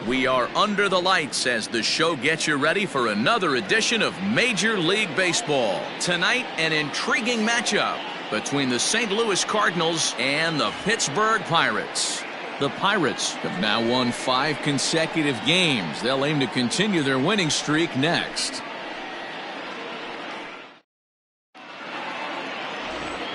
We are under the lights as the show gets you ready for another edition of Major League Baseball. Tonight, an intriguing matchup between the St. Louis Cardinals and the Pittsburgh Pirates. The Pirates have now won 5 consecutive games. They'll aim to continue their winning streak next.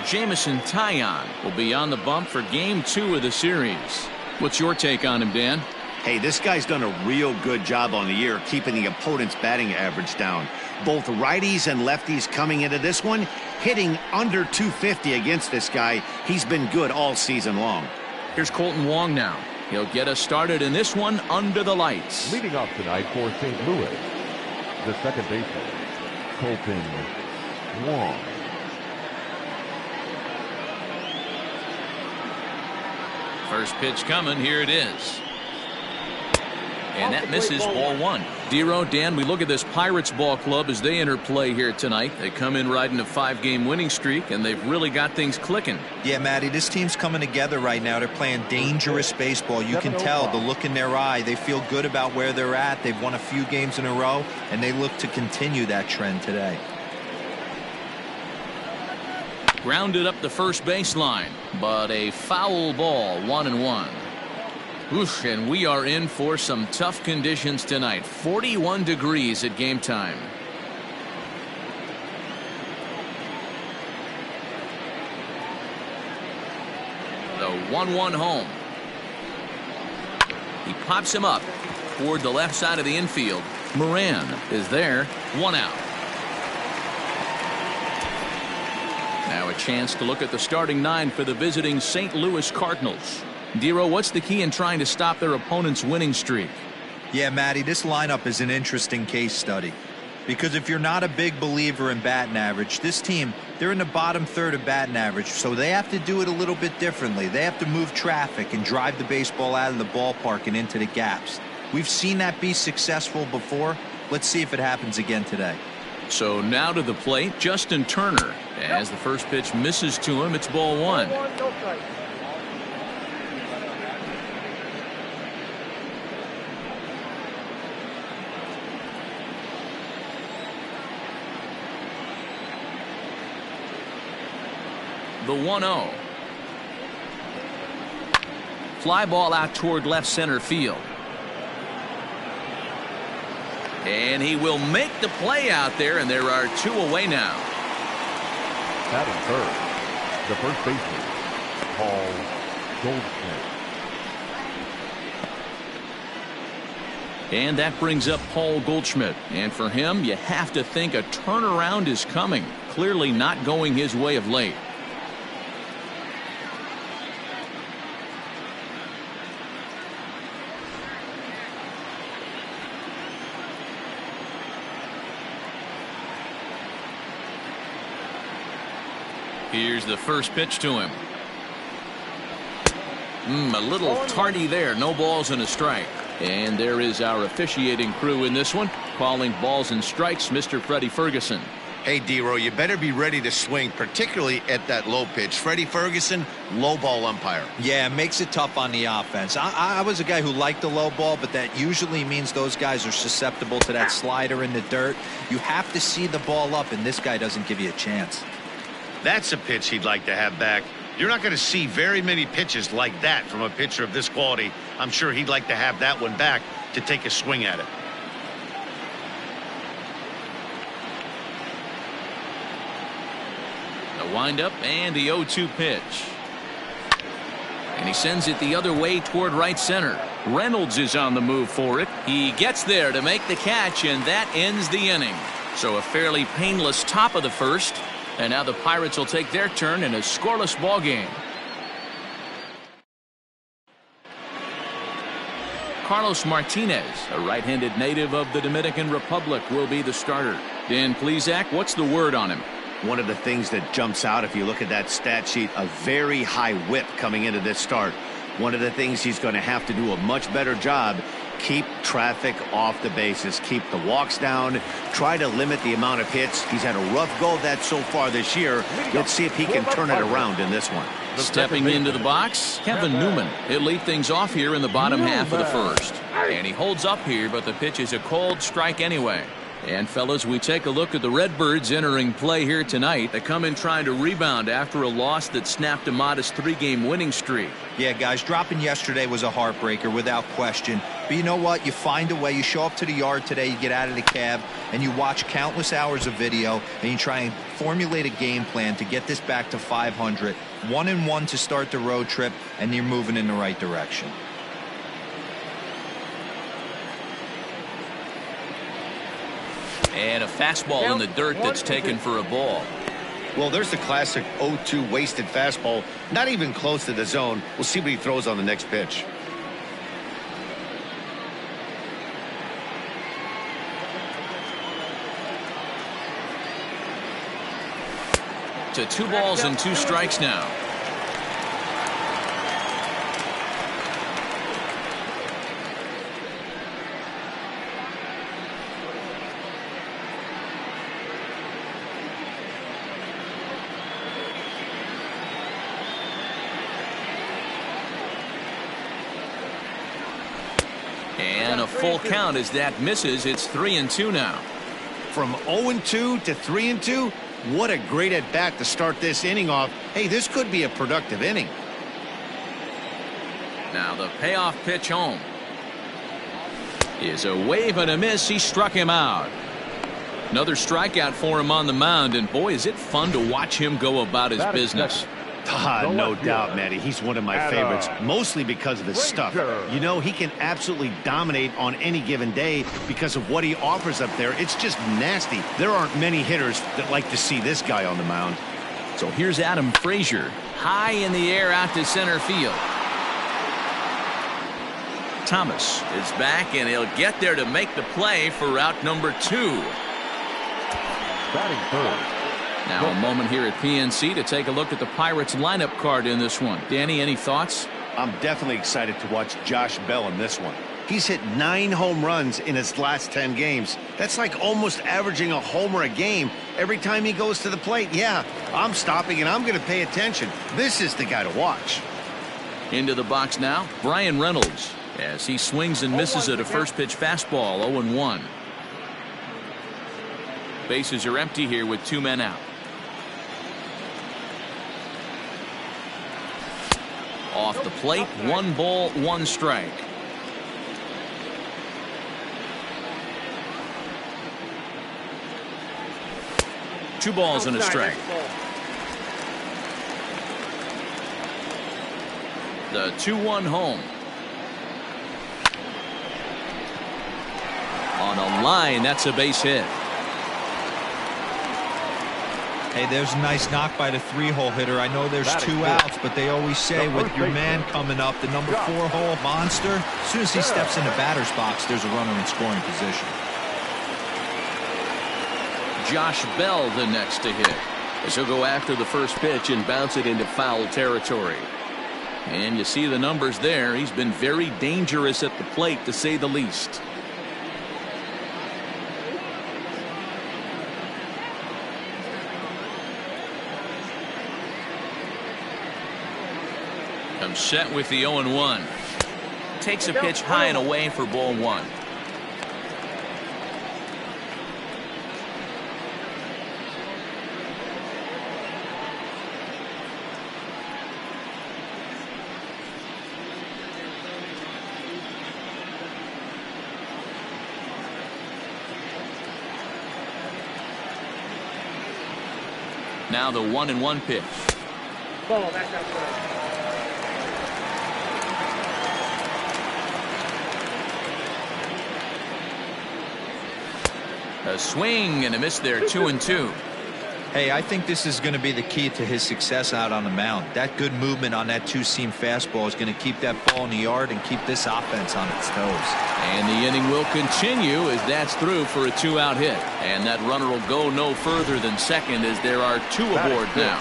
Jameson Taillon will be on the bump for Game 2 of the series. What's your take on him, Dan? Hey, this guy's done a real good job on the year keeping the opponent's batting average down. Both righties and lefties coming into this one, hitting under 250 against this guy. He's been good all season long. Here's Colton Wong now. He'll get us started in this one under the lights. Leading off tonight for St. Louis, the second baseman, Colton Wong. First pitch coming. Here it is. And that misses, ball 1. Dero, Dan, we look at this Pirates ball club as they enter play here tonight. They come in riding a 5-game winning streak, and they've really got things clicking. Yeah, Matty, this team's coming together right now. They're playing dangerous baseball. You can tell the look in their eye. They feel good about where they're at. They've won a few games in a row, and they look to continue that trend today. Grounded up the first baseline, but a foul ball, 1-1. Oof, and we are in for some tough conditions tonight. 41 degrees at game time. The 1-1 home. He pops him up toward the left side of the infield. Moran is there. 1 out. Now a chance to look at the starting 9 for the visiting St. Louis Cardinals. Dero, what's the key in trying to stop their opponent's winning streak? Yeah, Matty, this lineup is an interesting case study. Because if you're not a big believer in batting average, this team, they're in the bottom third of batting average, so they have to do it a little bit differently. They have to move traffic and drive the baseball out of the ballpark and into the gaps. We've seen that be successful before. Let's see if it happens again today. So now to the plate, Justin Turner. As the first pitch misses to him, it's ball 1. The 1-0. Fly ball out toward left center field. And he will make the play out there, and there are 2 away now. Batting third, the first baseman, Paul Goldschmidt. And that brings up Paul Goldschmidt. And for him, you have to think a turnaround is coming. Clearly not going his way of late. Here's the first pitch to him. A little tardy there. No balls and a strike. And there is our officiating crew in this one, calling balls and strikes, Mr. Freddie Ferguson. Hey, Dero, you better be ready to swing, particularly at that low pitch. Freddie Ferguson, low ball umpire. Yeah, it makes it tough on the offense. I was a guy who liked the low ball, but that usually means those guys are susceptible to that slider in the dirt. You have to see the ball up, and this guy doesn't give you a chance. That's a pitch he'd like to have back. You're not going to see very many pitches like that from a pitcher of this quality. I'm sure he'd like to have that one back to take a swing at it. The windup and the 0-2 pitch. And he sends it the other way toward right center. Reynolds is on the move for it. He gets there to make the catch, and that ends the inning. So a fairly painless top of the first. And now the Pirates will take their turn in a scoreless ball game. Carlos Martinez, a right-handed native of the Dominican Republic, will be the starter. Dan Plesac, what's the word on him? One of the things that jumps out if you look at that stat sheet, a very high whip coming into this start. One of the things he's going to have to do a much better job, keep traffic off the bases, keep the walks down, try to limit the amount of hits. He's had a rough go of that so far this year. Let's see if he can turn it around in this one. Stepping into the box, Kevin Newman. He'll lead things off here in the bottom half of the first. And he holds up here, but the pitch is a cold strike anyway. And fellas, we take a look at the Redbirds entering play here tonight. They come in trying to rebound after a loss that snapped a modest 3-game winning streak. Yeah, guys, dropping yesterday was a heartbreaker without question. But you know what? You find a way. You show up to the yard today, you get out of the cab, and you watch countless hours of video, and you try and formulate a game plan to get this back to 500. 1-1 to start the road trip, and you're moving in the right direction. And a fastball in the dirt that's taken for a ball. Well, there's the classic 0-2 wasted fastball. Not even close to the zone. We'll see what he throws on the next pitch. To 2 balls and 2 strikes now. And a full count as that misses. It's 3-2 now. From 0-2 to 3-2, what a great at bat to start this inning off. Hey, this could be a productive inning. Now the payoff pitch home is a wave and a miss. He struck him out. Another strikeout for him on the mound, and boy, is it fun to watch him go about his business. No doubt, Matty. He's one of my favorites, mostly because of his stuff. You know, he can absolutely dominate on any given day because of what he offers up there. It's just nasty. There aren't many hitters that like to see this guy on the mound. So here's Adam Frazier, high in the air out to center field. Thomas is back, and he'll get there to make the play for out number 2. Batting third. Now a moment here at PNC to take a look at the Pirates lineup card in this one. Danny, any thoughts? I'm definitely excited to watch Josh Bell in this one. He's hit 9 home runs in his last 10 games. That's like almost averaging a homer a game every time he goes to the plate. Yeah, I'm stopping and I'm going to pay attention. This is the guy to watch. Into the box now, Brian Reynolds, as he swings and misses at a first pitch fastball. 0-1. Bases are empty here with 2 men out. Off the plate, 1 ball, 1 strike. Two balls and a strike. The 2-1 home. On a line, that's a base hit. Hey, there's a nice knock by the 3-hole hitter. I know there's 2 outs, but they always say with your man coming up, the number 4-hole monster, as soon as he steps in the batter's box, there's a runner in scoring position. Josh Bell the next to hit, as he'll go after the first pitch and bounce it into foul territory. And you see the numbers there. He's been very dangerous at the plate, to say the least. Comes set with the 0-1. Takes a pitch high and away for ball 1. Now the 1-1 pitch. Ball back outside. A swing and a miss there, 2-2. Hey, I think this is going to be the key to his success out on the mound. That good movement on that 2-seam fastball is going to keep that ball in the yard and keep this offense on its toes. And the inning will continue as that's through for a 2-out hit. And that runner will go no further than second as there are 2 aboard now.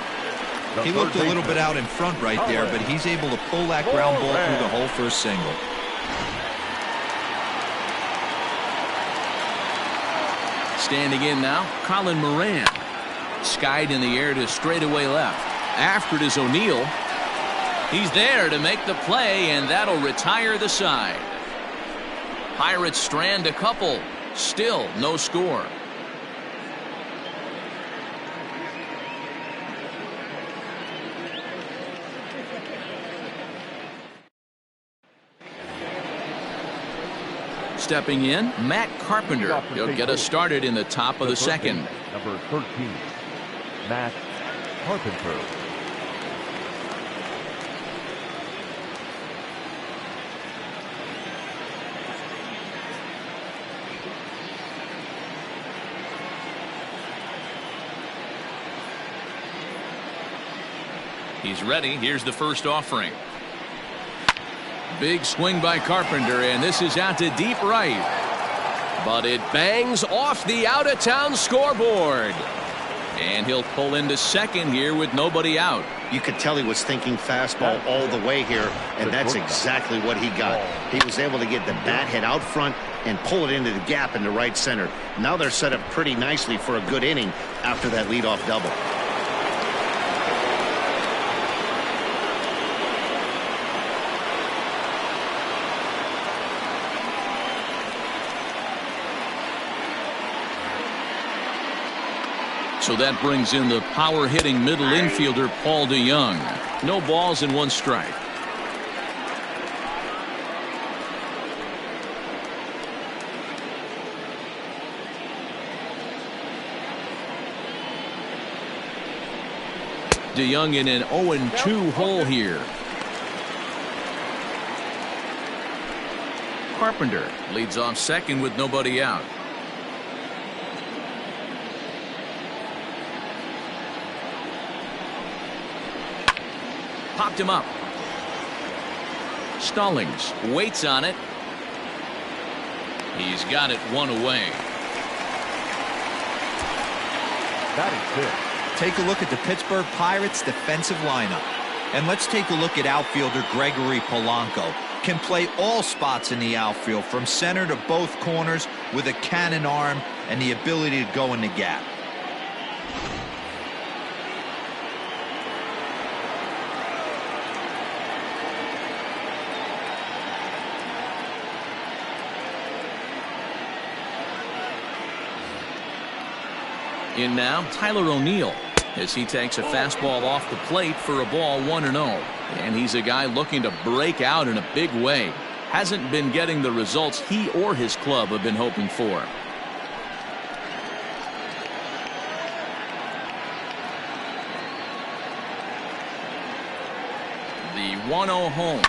He looked a little bit out in front right there, but he's able to pull that ground ball through the hole for a single. Standing in now, Colin Moran. Skied in the air to straightaway left. After it is O'Neill. He's there to make the play, and that'll retire the side. Pirates strand a couple. Still no score. Stepping in, Matt Carpenter. He'll get us started in the top of the second. Number 13, Matt Carpenter. He's ready. Here's the first offering. Big swing by Carpenter, and this is out to deep right. But it bangs off the out-of-town scoreboard. And he'll pull into second here with nobody out. You could tell he was thinking fastball all the way here, and that's exactly what he got. He was able to get the bat head out front and pull it into the gap in the right center. Now they're set up pretty nicely for a good inning after that leadoff double. So that brings in the power-hitting middle infielder Paul DeYoung. No balls and one strike. DeYoung in an 0-2 hole here. Carpenter leads off second with nobody out. Popped him up. Stallings waits on it. He's got it one away. That is it. Take a look at the Pittsburgh Pirates defensive lineup. And let's take a look at outfielder Gregory Polanco. Can play all spots in the outfield from center to both corners with a cannon arm and the ability to go in the gap. In now, Tyler O'Neill, as he takes a fastball off the plate for a ball 1-0. And he's a guy looking to break out in a big way. Hasn't been getting the results he or his club have been hoping for. The 1-0 home.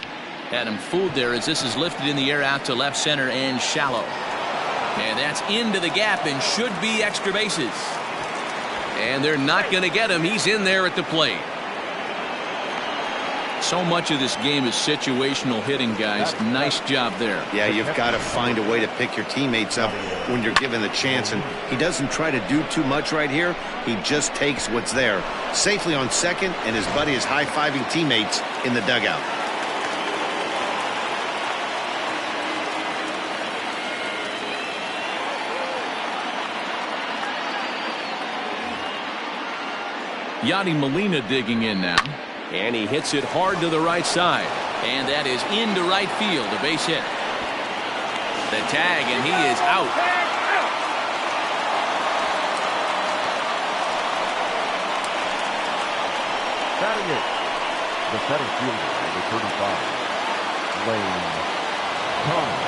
Had him fooled there as this is lifted in the air out to left center and shallow. And that's into the gap and should be extra bases. And they're not going to get him. He's in there at the plate. So much of this game is situational hitting, guys. Nice job there. Yeah, you've got to find a way to pick your teammates up when you're given the chance. And he doesn't try to do too much right here. He just takes what's there. Safely on second, and his buddy is high-fiving teammates in the dugout. Yadi Molina digging in now. And he hits it hard to the right side. And that is into right field, a base hit. The tag, and he is out. Batting it, the center fielder, number 35, Lane Thomas.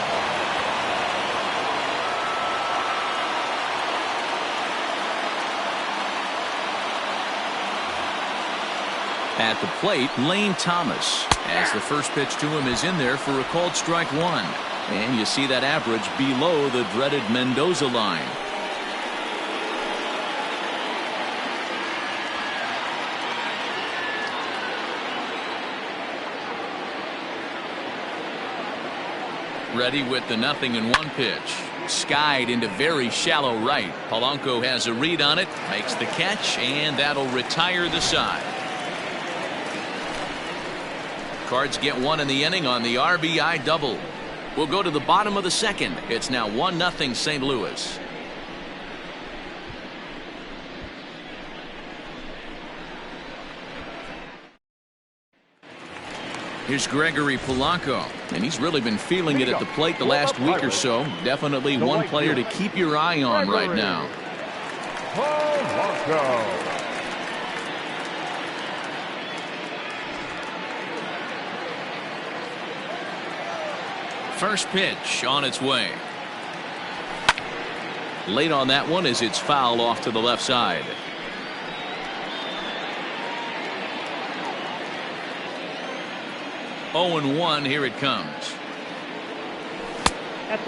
At the plate, Lane Thomas, as the first pitch to him is in there for a called strike one. And you see that average below the dreaded Mendoza line. Ready with the 0-1 pitch. Skied into very shallow right. Polanco has a read on it, makes the catch, and that'll retire the side. Cards get one in the inning on the RBI double. We'll go to the bottom of the second. It's now 1-0 St. Louis. Here's Gregory Polanco, and he's really been feeling it at the plate the last week or so. Definitely one player to keep your eye on right now. Polanco. First pitch on its way. Late on that one as it's foul off to the left side. Oh, and 1, here it comes.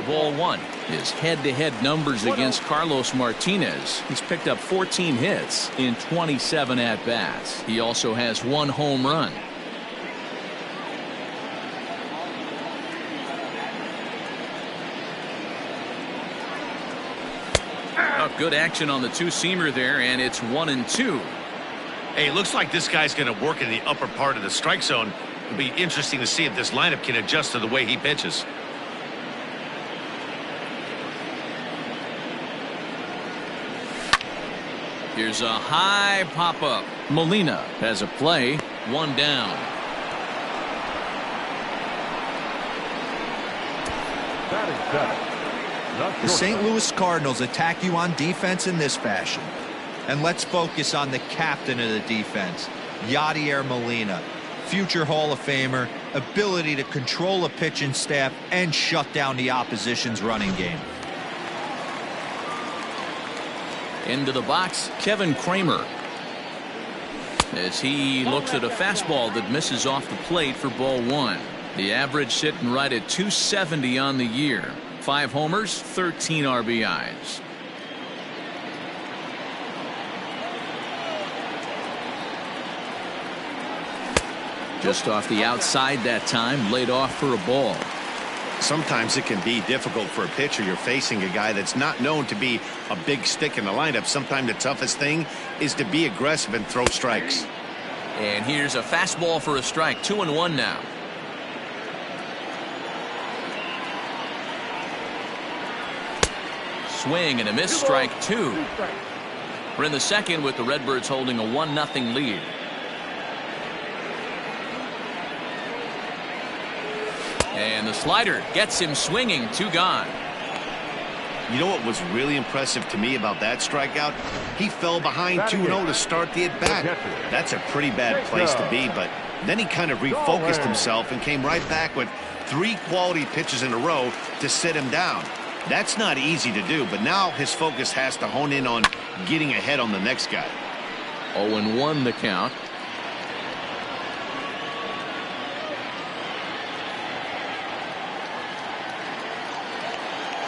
Ball 1. His head-to-head numbers against Carlos Martinez. He's picked up 14 hits in 27 at-bats. He also has 1 home run. Good action on the two-seamer there, and it's 1-2. Hey, it looks like this guy's going to work in the upper part of the strike zone. It'll be interesting to see if this lineup can adjust to the way he pitches. Here's a high pop-up. Molina has a play. 1 down. Batting seventh. The St. Louis Cardinals attack you on defense in this fashion. And let's focus on the captain of the defense, Yadier Molina. Future Hall of Famer, ability to control a pitching staff and shut down the opposition's running game. Into the box, Kevin Kramer. As he looks at a fastball that misses off the plate for ball 1. The average sitting right at 270 on the year. 5 homers, 13 RBIs. Just off the outside that time, laid off for a ball. Sometimes it can be difficult for a pitcher. You're facing a guy that's not known to be a big stick in the lineup. Sometimes the toughest thing is to be aggressive and throw strikes. And here's a fastball for a strike. 2-1 now. Swing and a miss, strike 2. We're in the second with the Redbirds holding a 1-0 lead. And the slider gets him swinging. 2 gone. You know what was really impressive to me about that strikeout? He fell behind 2-0 to start the at-bat. That's a pretty bad place to be, but then he kind of refocused himself and came right back with 3 quality pitches in a row to sit him down. That's not easy to do, but now his focus has to hone in on getting ahead on the next guy. 0-1 the count.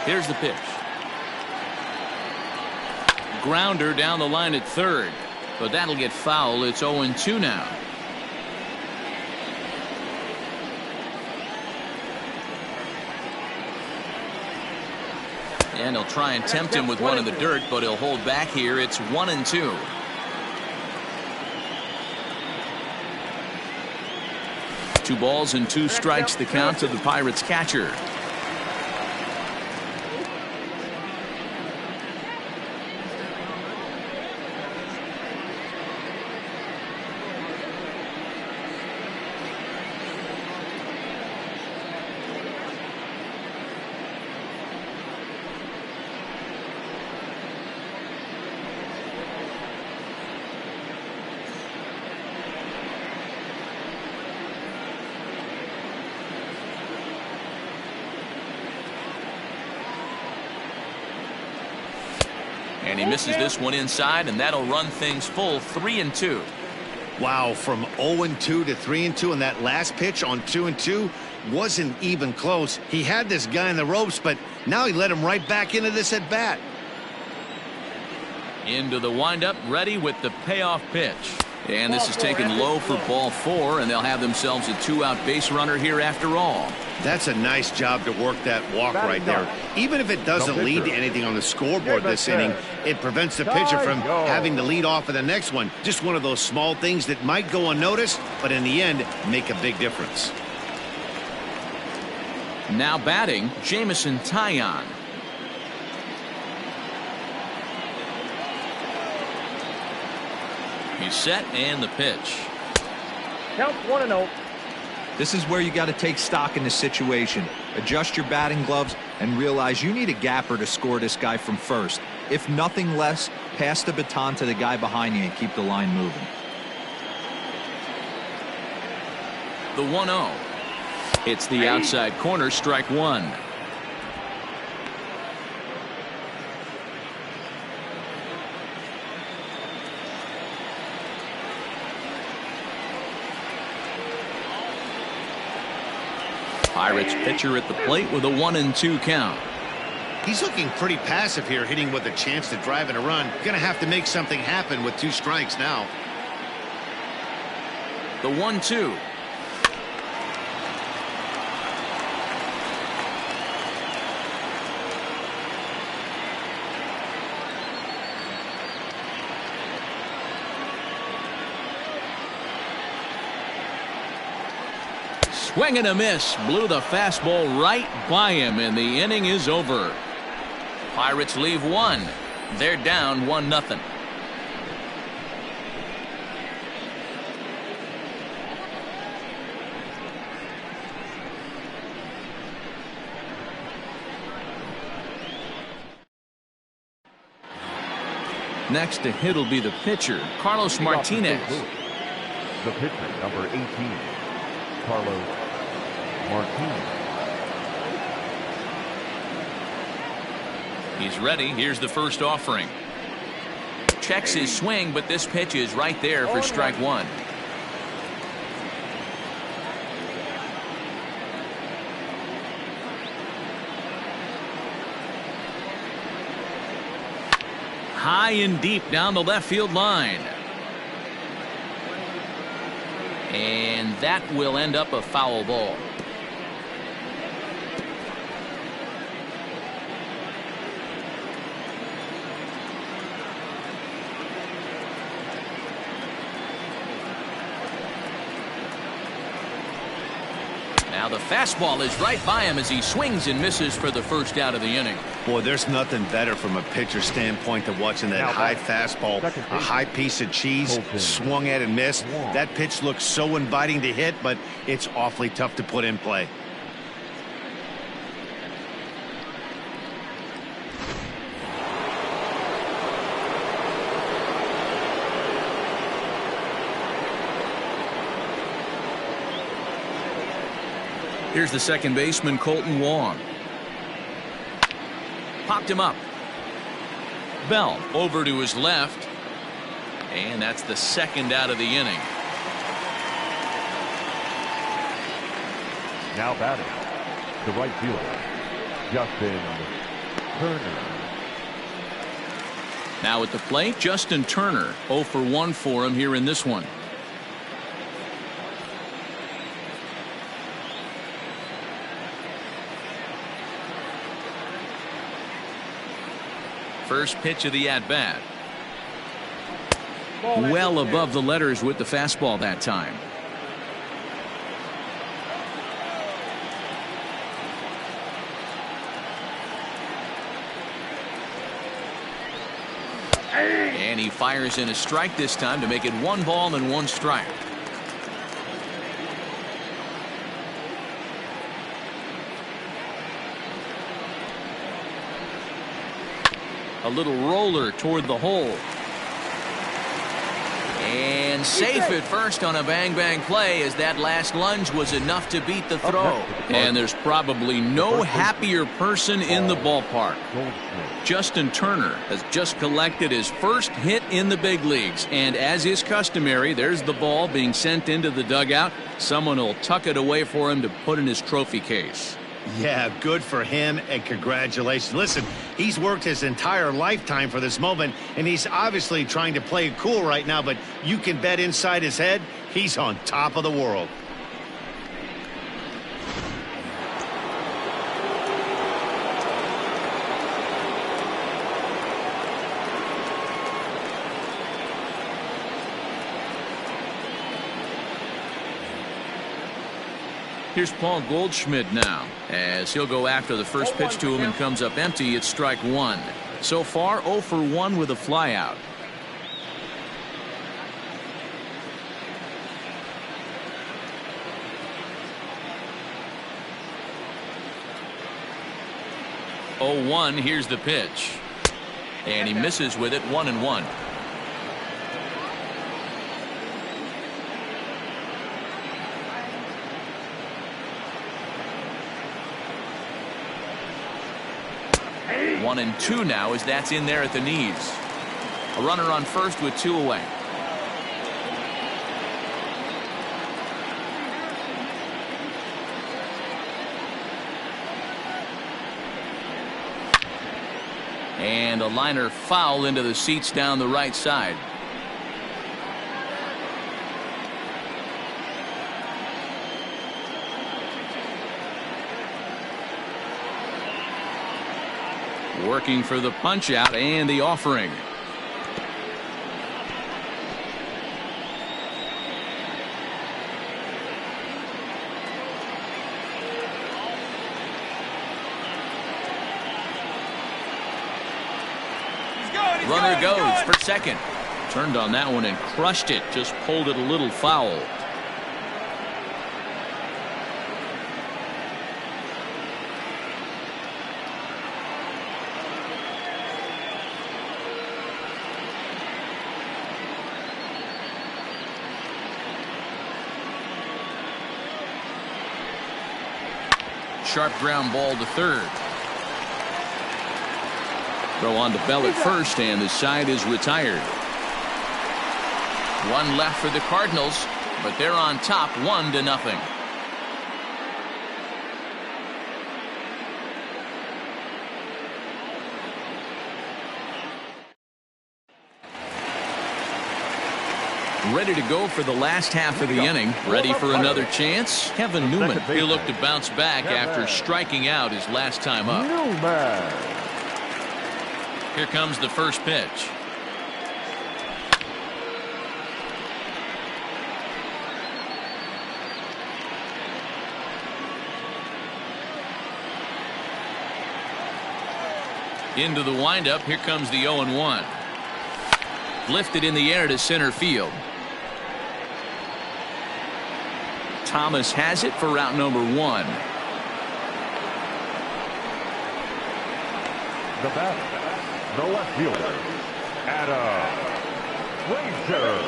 Here's the pitch. Grounder down the line at third, but that'll get foul. It's 0-2 now. And he'll try and tempt him with one in the dirt, but he'll hold back here. It's 1-2. Two balls and 2 strikes the count to the Pirates catcher. And he misses this one inside, and that'll run things full. 3-2. Wow, from 0-2 to 3-2, and that last pitch on 2-2 wasn't even close. He had this guy in the ropes, but now he let him right back into this at bat. Into the windup, ready with the payoff pitch. And this is taken low for ball 4, and they'll have themselves a 2-out base runner here after all. That's a nice job to work that walk right there. Even if it doesn't lead to anything on the scoreboard this inning, it prevents the pitcher from having to lead off of the next one. Just one of those small things that might go unnoticed, but in the end, make a big difference. Now batting, Jameson Taillon. He's set, and the pitch. Count 1-0. This is where you got to take stock in the situation. Adjust your batting gloves and realize you need a gapper to score this guy from first. If nothing less, pass the baton to the guy behind you and keep the line moving. The 1-0. It's the outside corner, strike one. Pirates pitcher at the plate with a 1-2 count. He's looking pretty passive here, hitting with a chance to drive in a run. Gonna have to make something happen with 2 strikes now. The 1-2. Swing and a miss. Blew the fastball right by him, and the inning is over. Pirates leave one. They're down 1-0. Next to hit will be the pitcher, Carlos Martinez. The pitcher, number 18, Carlos Martinez. He's ready. Here's the first offering. Checks his swing, but this pitch is right there for strike one. High and deep down the left field line. And that will end up a foul ball. Now the fastball is right by him as he swings and misses for the first out of the inning. Boy, there's nothing better from a pitcher standpoint than watching that high fastball, a high piece of cheese, swung at and missed. That pitch looks so inviting to hit, but it's awfully tough to put in play. Here's the second baseman, Colton Wong. Popped him up. Bell over to his left. And that's the second out of the inning. Now batting, the right fielder, Justin Turner. Now at the plate, Justin Turner. 0 for 1 for him here in this one. First pitch of the at-bat. Well above the letters with the fastball that time. And he fires in a strike this time to make it 1 ball and 1 strike. A little roller toward the hole. And safe at first on a bang-bang play, as that last lunge was enough to beat the throw. And there's probably no happier person in the ballpark. Justin Turner has just collected his first hit in the big leagues. And as is customary, there's the ball being sent into the dugout. Someone will tuck it away for him to put in his trophy case. Yeah, good for him, and congratulations. Listen, he's worked his entire lifetime for this moment, and he's obviously trying to play it cool right now, but you can bet inside his head, he's on top of the world. Here's Paul Goldschmidt now, as he'll go after the first pitch to him and comes up empty. It's strike one. So far, 0 for 1 with a flyout. 0-1. Here's the pitch. And he misses with it. 1-1. Hey. 1-2 now as that's in there at the knees. A runner on first with 2 away. And a liner foul into the seats down the right side. Working for the punch out and the offering. Runner goes for second. Turned on that one and crushed it. Just pulled it a little foul. Sharp ground ball to third. Throw on to Bell at first, and the side is retired. One left for the Cardinals, but they're on top 1-0. Ready to go for the last half of the inning. Ready for another chance. Kevin Newman. He'll look to bounce back after striking out his last time up. Here comes the first pitch. Into the windup. Here comes the 0-1. Lifted in the air to center field. Thomas has it for route number 1. The batter, the left fielder, Adam Frazier.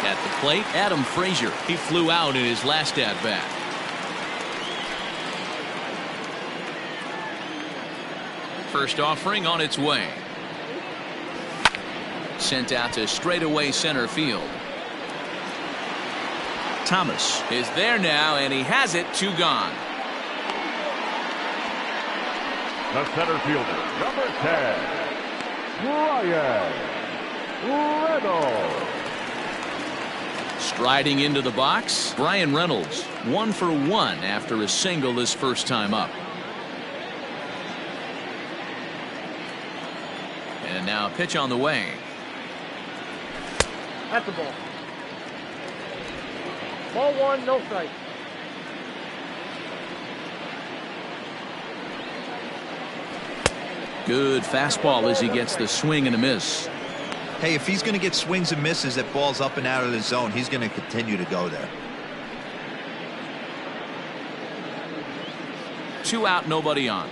At the plate, Adam Frazier. He flew out in his last at-bat. First offering on its way. Sent out to straightaway center field. Thomas is there now, and he has it. 2 gone. The center fielder, number 10, Brian Reynolds. Striding into the box, Brian Reynolds. 1 for 1 after a single his first time up. And now a pitch on the way. That's the ball. Ball 1, no strike. Good fastball as he gets the swing and a miss. Hey, if he's going to get swings and misses at balls up and out of the zone, he's going to continue to go there. 2 out, nobody on.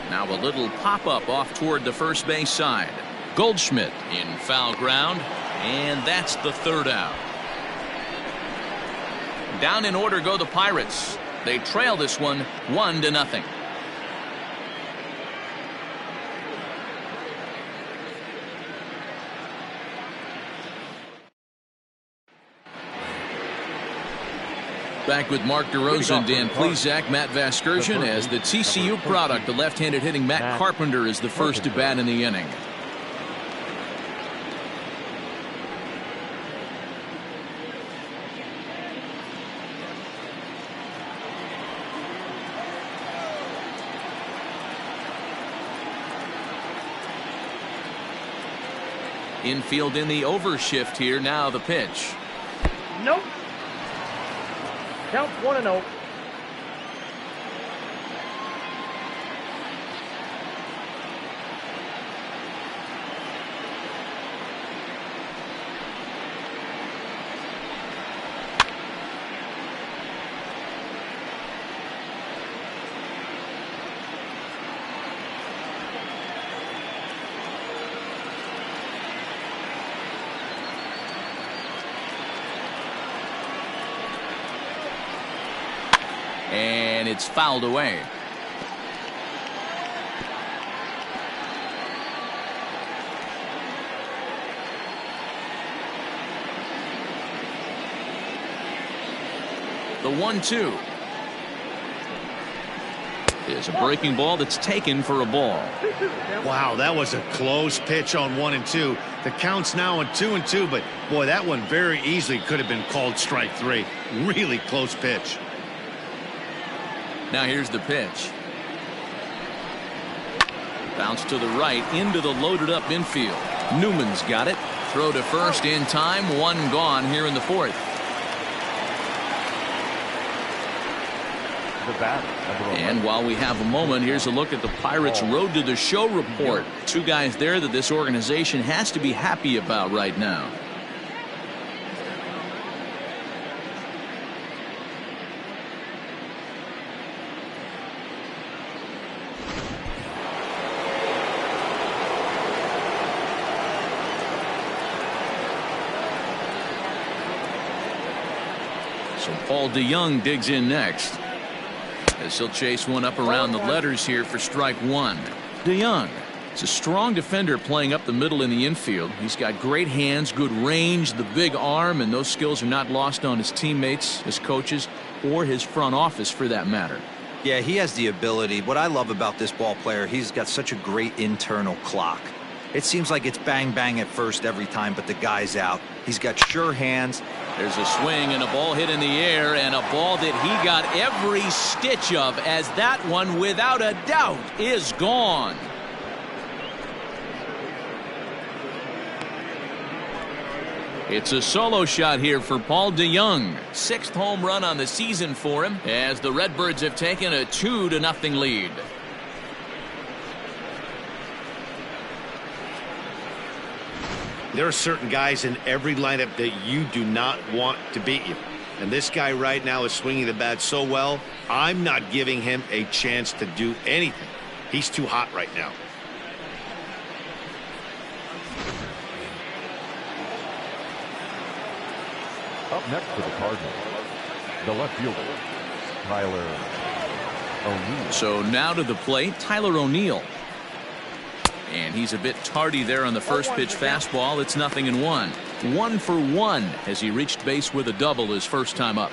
Now a little pop-up off toward the first base side. Goldschmidt in foul ground, and that's the 3rd out. Down in order go the Pirates. They trail this one 1-0. Back with Mark DeRosa and Dan Plesac, Matt Vasgersian as the TCU product. The left-handed hitting Matt Carpenter is the first to bat in the inning. Infield in the overshift here. Now the pitch. Nope. Count 1-0. And it's fouled away. The 1-2 is a breaking ball that's taken for a ball. Wow, that was a close pitch on 1 and 2. The count's now on 2 and 2, but boy, that one very easily could have been called strike 3. Really close pitch. Now here's the pitch. Bounce to the right into the loaded up infield. Newman's got it. Throw to first in time. One gone here in the fourth. And while we have a moment, here's a look at the Pirates' Road to the Show report. Two guys there that this organization has to be happy about right now. So Paul DeYoung digs in next, as he'll chase one up around the letters here for strike 1. DeYoung is a strong defender playing up the middle in the infield. He's got great hands, good range, the big arm, and those skills are not lost on his teammates, his coaches, or his front office for that matter. Yeah, he has the ability. What I love about this ball player, he's got such a great internal clock. It seems like it's bang bang at first every time, but the guy's out. He's got sure hands. There's a swing and a ball hit in the air, and a ball that he got every stitch of, as that one without a doubt is gone. It's a solo shot here for Paul DeYoung. 6th home run on the season for him, as the Redbirds have taken a 2-0 lead. There are certain guys in every lineup that you do not want to beat you. And this guy right now is swinging the bat so well, I'm not giving him a chance to do anything. He's too hot right now. Up next for the Cardinals, the left fielder, Tyler O'Neill. So now to the plate, Tyler O'Neill. And he's a bit tardy there on the first pitch fastball. It's 0-1. 1 for 1 as he reached base with a double his first time up.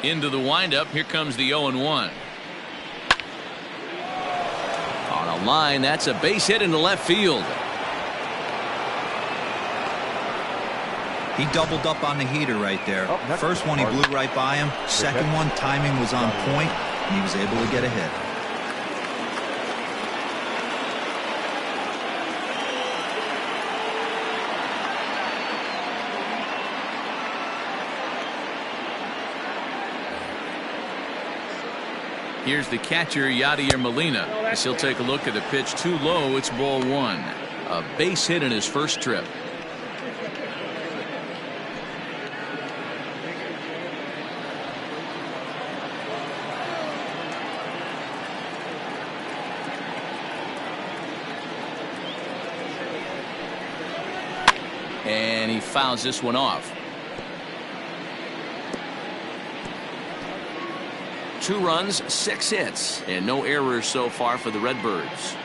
Into the windup. Here comes the 0-1. On a line, that's a base hit into left field. He doubled up on the heater right there. First one he blew right by him. Second one, timing was on point, and he was able to get a hit. Here's the catcher, Yadier Molina, as he'll take a look at the pitch too low. It's ball 1. A base hit in his first trip. And he fouls this one off. 2 runs, 6 hits, and no errors so far for the Redbirds.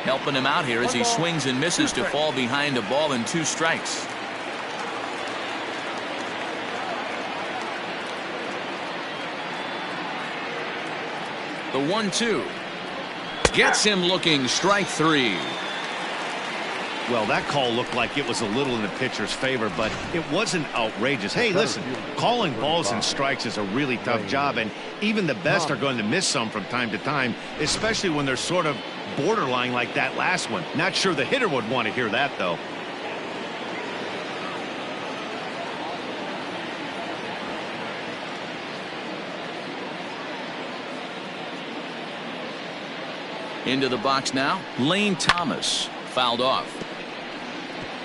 Helping him out here as he swings and misses to fall behind a ball and 2 strikes. The 1-2 gets him looking, strike 3. Well, that call looked like it was a little in the pitcher's favor, but it wasn't outrageous. Hey, listen, calling balls and strikes is a really tough job, and even the best are going to miss some from time to time, especially when they're sort of borderline like that last one. Not sure the hitter would want to hear that, though. Into the box now, Lane Thomas, fouled off.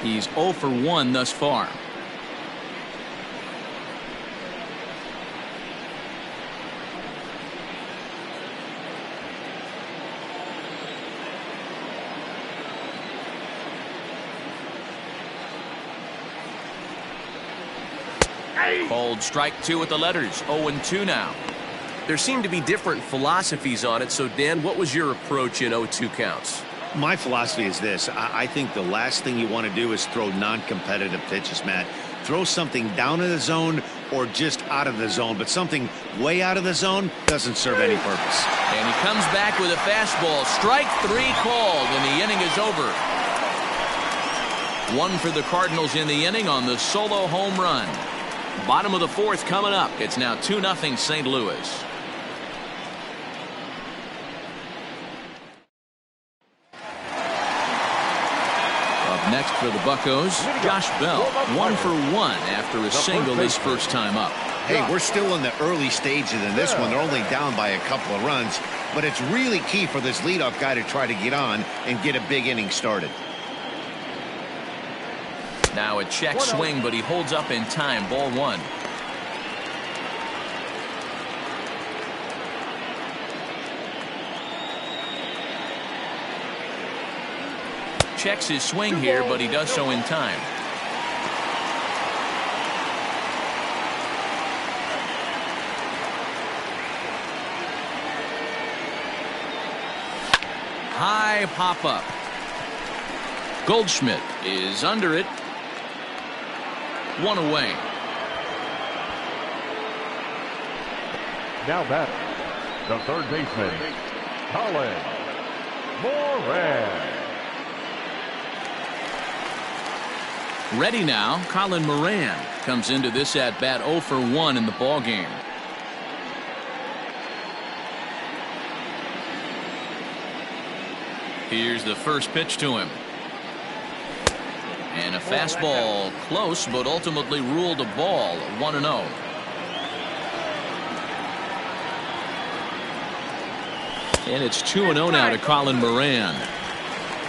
He's 0 for 1 thus far. Called strike two with the letters. 0-2 now. There seem to be different philosophies on it. So, Dan, what was your approach in 0-2 counts? My philosophy is this. I think the last thing you want to do is throw non-competitive pitches, Matt. Throw something down in the zone or just out of the zone, but something way out of the zone doesn't serve any purpose. And he comes back with a fastball. Strike three called, and the inning is over. One for the Cardinals in the inning on the solo home run. Bottom of the fourth coming up. It's now 2-0 St. Louis. Up next for the Buccos, Josh Bell, 1 for 1 after a single his first time up. Hey, we're still in the early stages in this one. They're only down by a couple of runs, but it's really key for this leadoff guy to try to get on and get a big inning started. Now a check swing, but he holds up in time. Ball one. Checks his swing here, but he does so in time. High pop up. Goldschmidt is under it. One away. Now batting, the third baseman, Colin Moran. Ready now, Colin Moran comes into this at bat 0 for 1 in the ball game. Here's the first pitch to him. And a fastball close, but ultimately ruled a ball. 1-0. And it's 2-0 now to Colin Moran.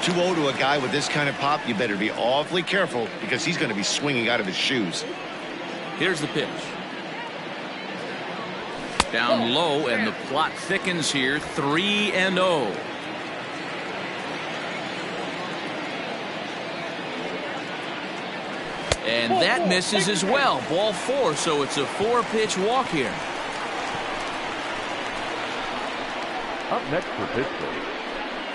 2-0 to a guy with this kind of pop, you better be awfully careful because he's going to be swinging out of his shoes. Here's the pitch. Down low, and the plot thickens here. 3-0. And that misses as well. Ball 4, so it's a 4-pitch walk here. Up next for Pittsburgh,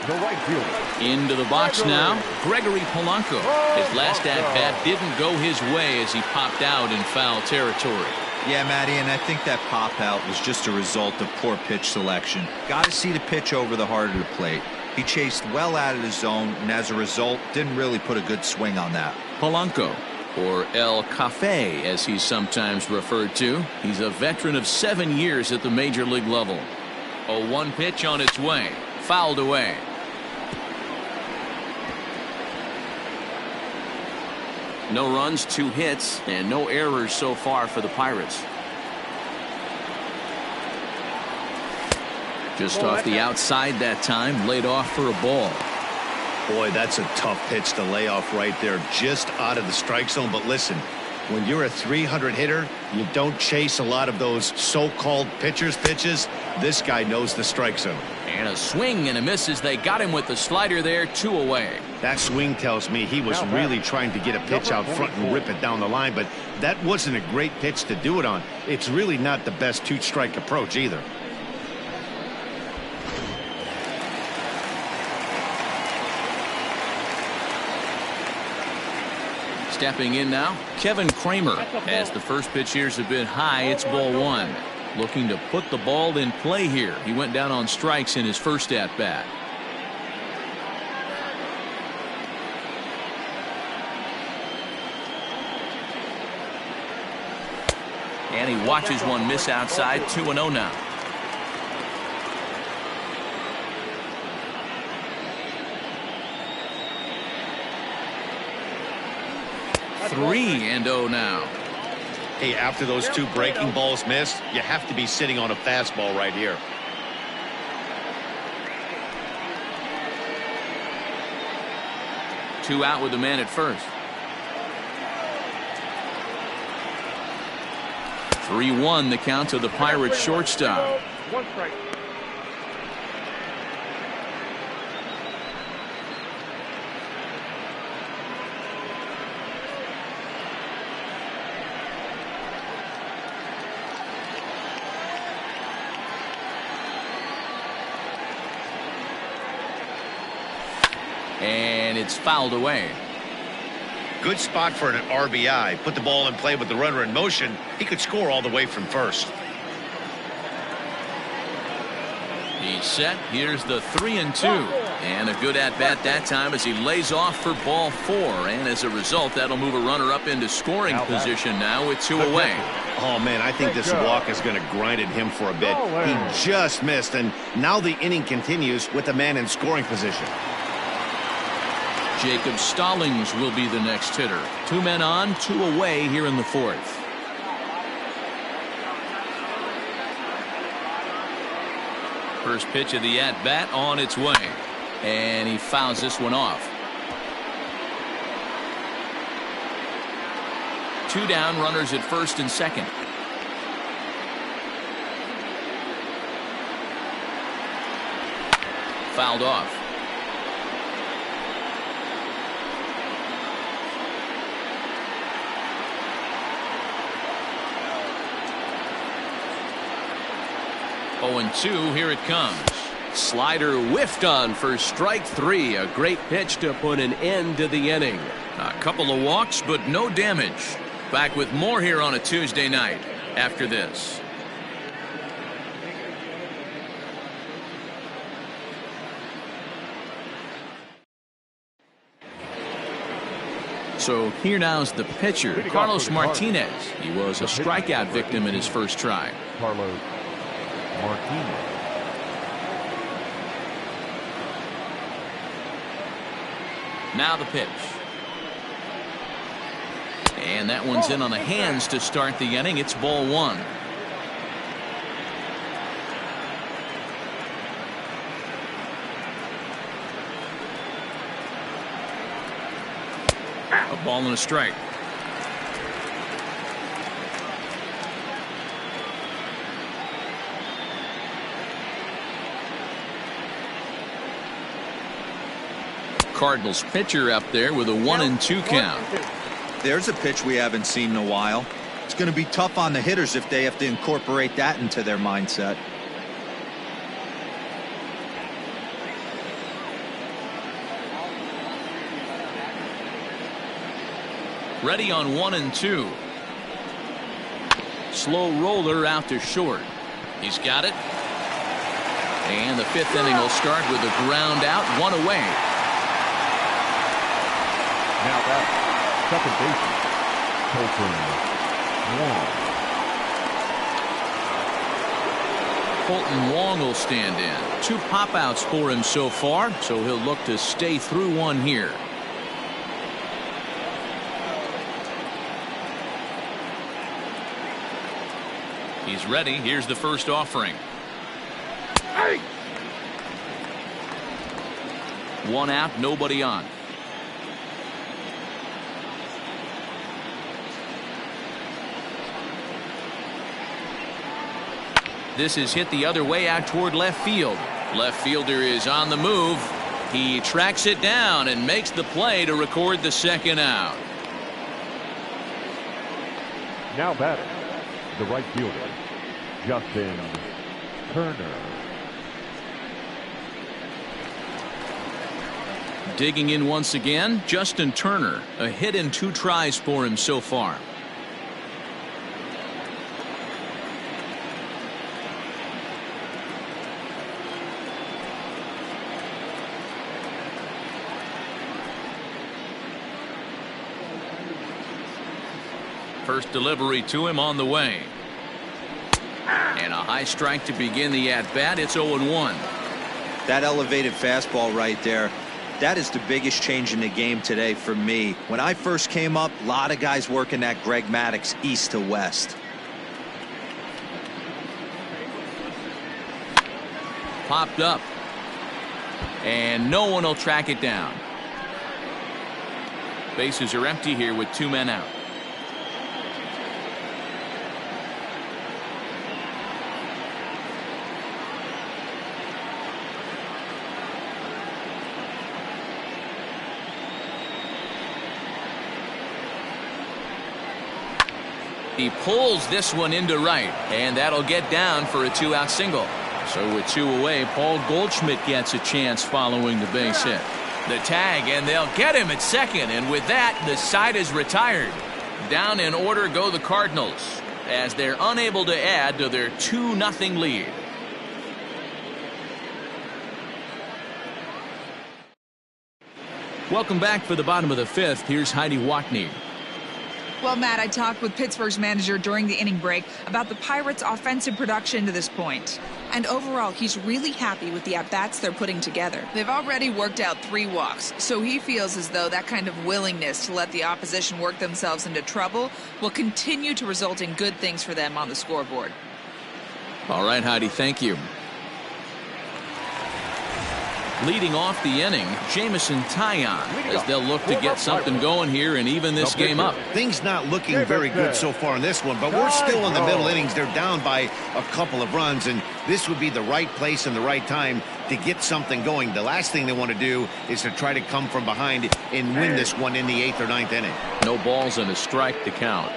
the right fielder. Into the box now, Gregory Polanco. His last at-bat didn't go his way as he popped out in foul territory. Yeah, Matty, and I think that pop-out was just a result of poor pitch selection. Got to see the pitch over the heart of the plate. He chased well out of the zone, and as a result, didn't really put a good swing on that. Polanco, or El Cafe as he's sometimes referred to. He's a veteran of 7 years at the major league level. A 1 pitch on its way. Fouled away. No runs, 2 hits, and no errors so far for the Pirates. Just off the outside that time, laid off for a ball. Boy, that's a tough pitch to lay off right there, just out of the strike zone. But listen, when you're a 300 hitter, you don't chase a lot of those so-called pitcher's pitches. This guy knows the strike zone. And a swing and a miss as they got him with the slider there. 2 away. That swing tells me he was really trying to get a pitch out front and rip it down the line, but that wasn't a great pitch to do it on. It's really not the best 2-strike approach either. Stepping in now, Kevin Kramer. As the first pitch here's a bit high, it's ball 1. Looking to put the ball in play here. He went down on strikes in his first at-bat. And he watches one miss outside. 2-0 now. Three and 0 now. Hey, after those 2 breaking balls missed, you have to be sitting on a fastball right here. Two out with the man at first. 3-1 the count to the Pirates shortstop. 1 strike. And it's fouled away. Good spot for an RBI. Put the ball in play with the runner in motion. He could score all the way from first. He's set. Here's the 3-2. And a good at-bat that time as he lays off for ball 4. And as a result, that'll move a runner up into scoring position now with 2 away. Oh, man, I think this walk is going to grind at him for a bit. He just missed, and now the inning continues with the man in scoring position. Jacob Stallings will be the next hitter. 2 men on, 2 away here in the 4th. First pitch of the at-bat on its way. And he fouls this one off. 2 down, runners at first and second. Fouled off. Oh, and 2, here it comes. Slider whiffed on for strike 3. A great pitch to put an end to the inning. A couple of walks, but no damage. Back with more here on a Tuesday night after this. So here now's the pitcher, Carlos Martinez. He was a strikeout victim in his first try. Carlos Martinez. Now the pitch. And that one's in on the hands to start the inning. It's ball 1. A ball and a strike. Cardinals pitcher up there with a 1-2 count. There's a pitch we haven't seen in a while. It's going to be tough on the hitters if they have to incorporate that into their mindset. Ready on 1-2. Slow roller out to short. He's got it. And the 5th inning will start with a ground out, 1 away. Now back, second baseman, Colton Colton Wong. Wong will stand in. 2 pop-outs for him so far, so he'll look to stay through one here. He's ready. Here's the first offering. Hey! 1 out, nobody on. This is hit the other way out toward left field. Left fielder is on the move. He tracks it down and makes the play to record the 2nd out. Now batting, the right fielder, Justin Turner. Digging in once again, Justin Turner. A hit in 2 tries for him so far. First delivery to him on the way. And a high strike to begin the at-bat. It's 0-1. That elevated fastball right there, that is the biggest change in the game today for me. When I first came up, a lot of guys working that Greg Maddux east to west. Popped up. And no one will track it down. Bases are empty here with 2 men out. He pulls this one into right, and that'll get down for a 2-out single. So with 2 away, Paul Goldschmidt gets a chance following the base hit. The tag, and they'll get him at second, and with that, the side is retired. Down in order go the Cardinals, as they're unable to add to their 2-0 lead. Welcome back for the bottom of the fifth. Here's Heidi Watney. Well, Matt, I talked with Pittsburgh's manager during the inning break about the Pirates' offensive production to this point. And overall, he's really happy with the at-bats they're putting together. They've already worked out 3 walks, so he feels as though that kind of willingness to let the opposition work themselves into trouble will continue to result in good things for them on the scoreboard. All right, Heidi, thank you. Leading off the inning, Jamison Tyon, as they'll look to get something going here and even this game up. Things not looking very good so far in this one, but we're still in the middle innings. They're down by a couple of runs, and this would be the right place and the right time to get something going. The last thing they want to do is to try to come from behind and win this one in the 8th or 9th inning. No balls and a strike to count.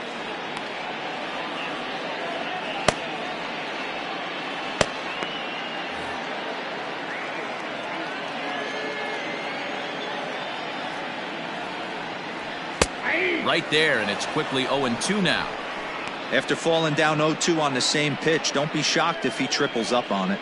Right there, and it's quickly 0-2 now. After falling down 0-2 on the same pitch, don't be shocked if he triples up on it.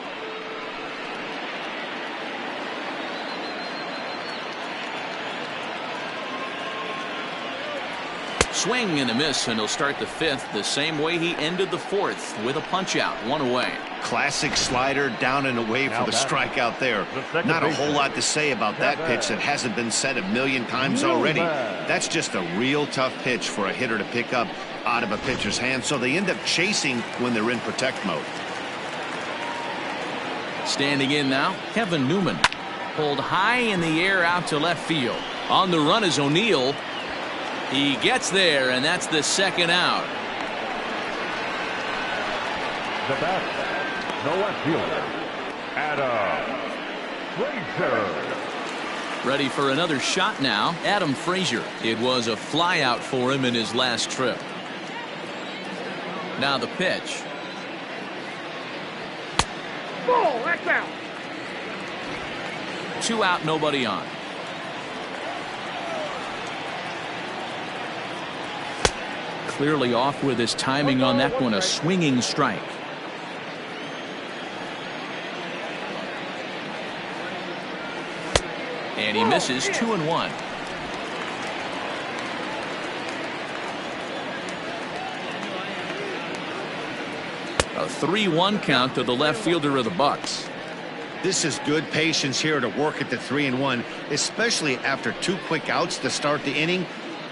Swing and a miss, and he'll start the 5th the same way he ended the 4th, with a punch-out, 1 away. Classic slider, down and away for the strikeout there. Not a whole lot to say about that pitch that hasn't been said a million times already. That's just a real tough pitch for a hitter to pick up out of a pitcher's hand, so they end up chasing when they're in protect mode. Standing in now, Kevin Newman. Pulled high in the air out to left field. On the run is O'Neill. He gets there, and that's the 2nd out. The batter, the left fielder, Adam Frazier. Ready for another shot now, Adam Frazier. It was a fly out for him in his last trip. Now the pitch. Ball, that's out. 2 out, nobody on. Clearly off with his timing on that one, a swinging strike. And he misses 2-1. A 3-1 count to the left fielder of the Bucks. This is good patience here to work at the 3-1, especially after 2 quick outs to start the inning.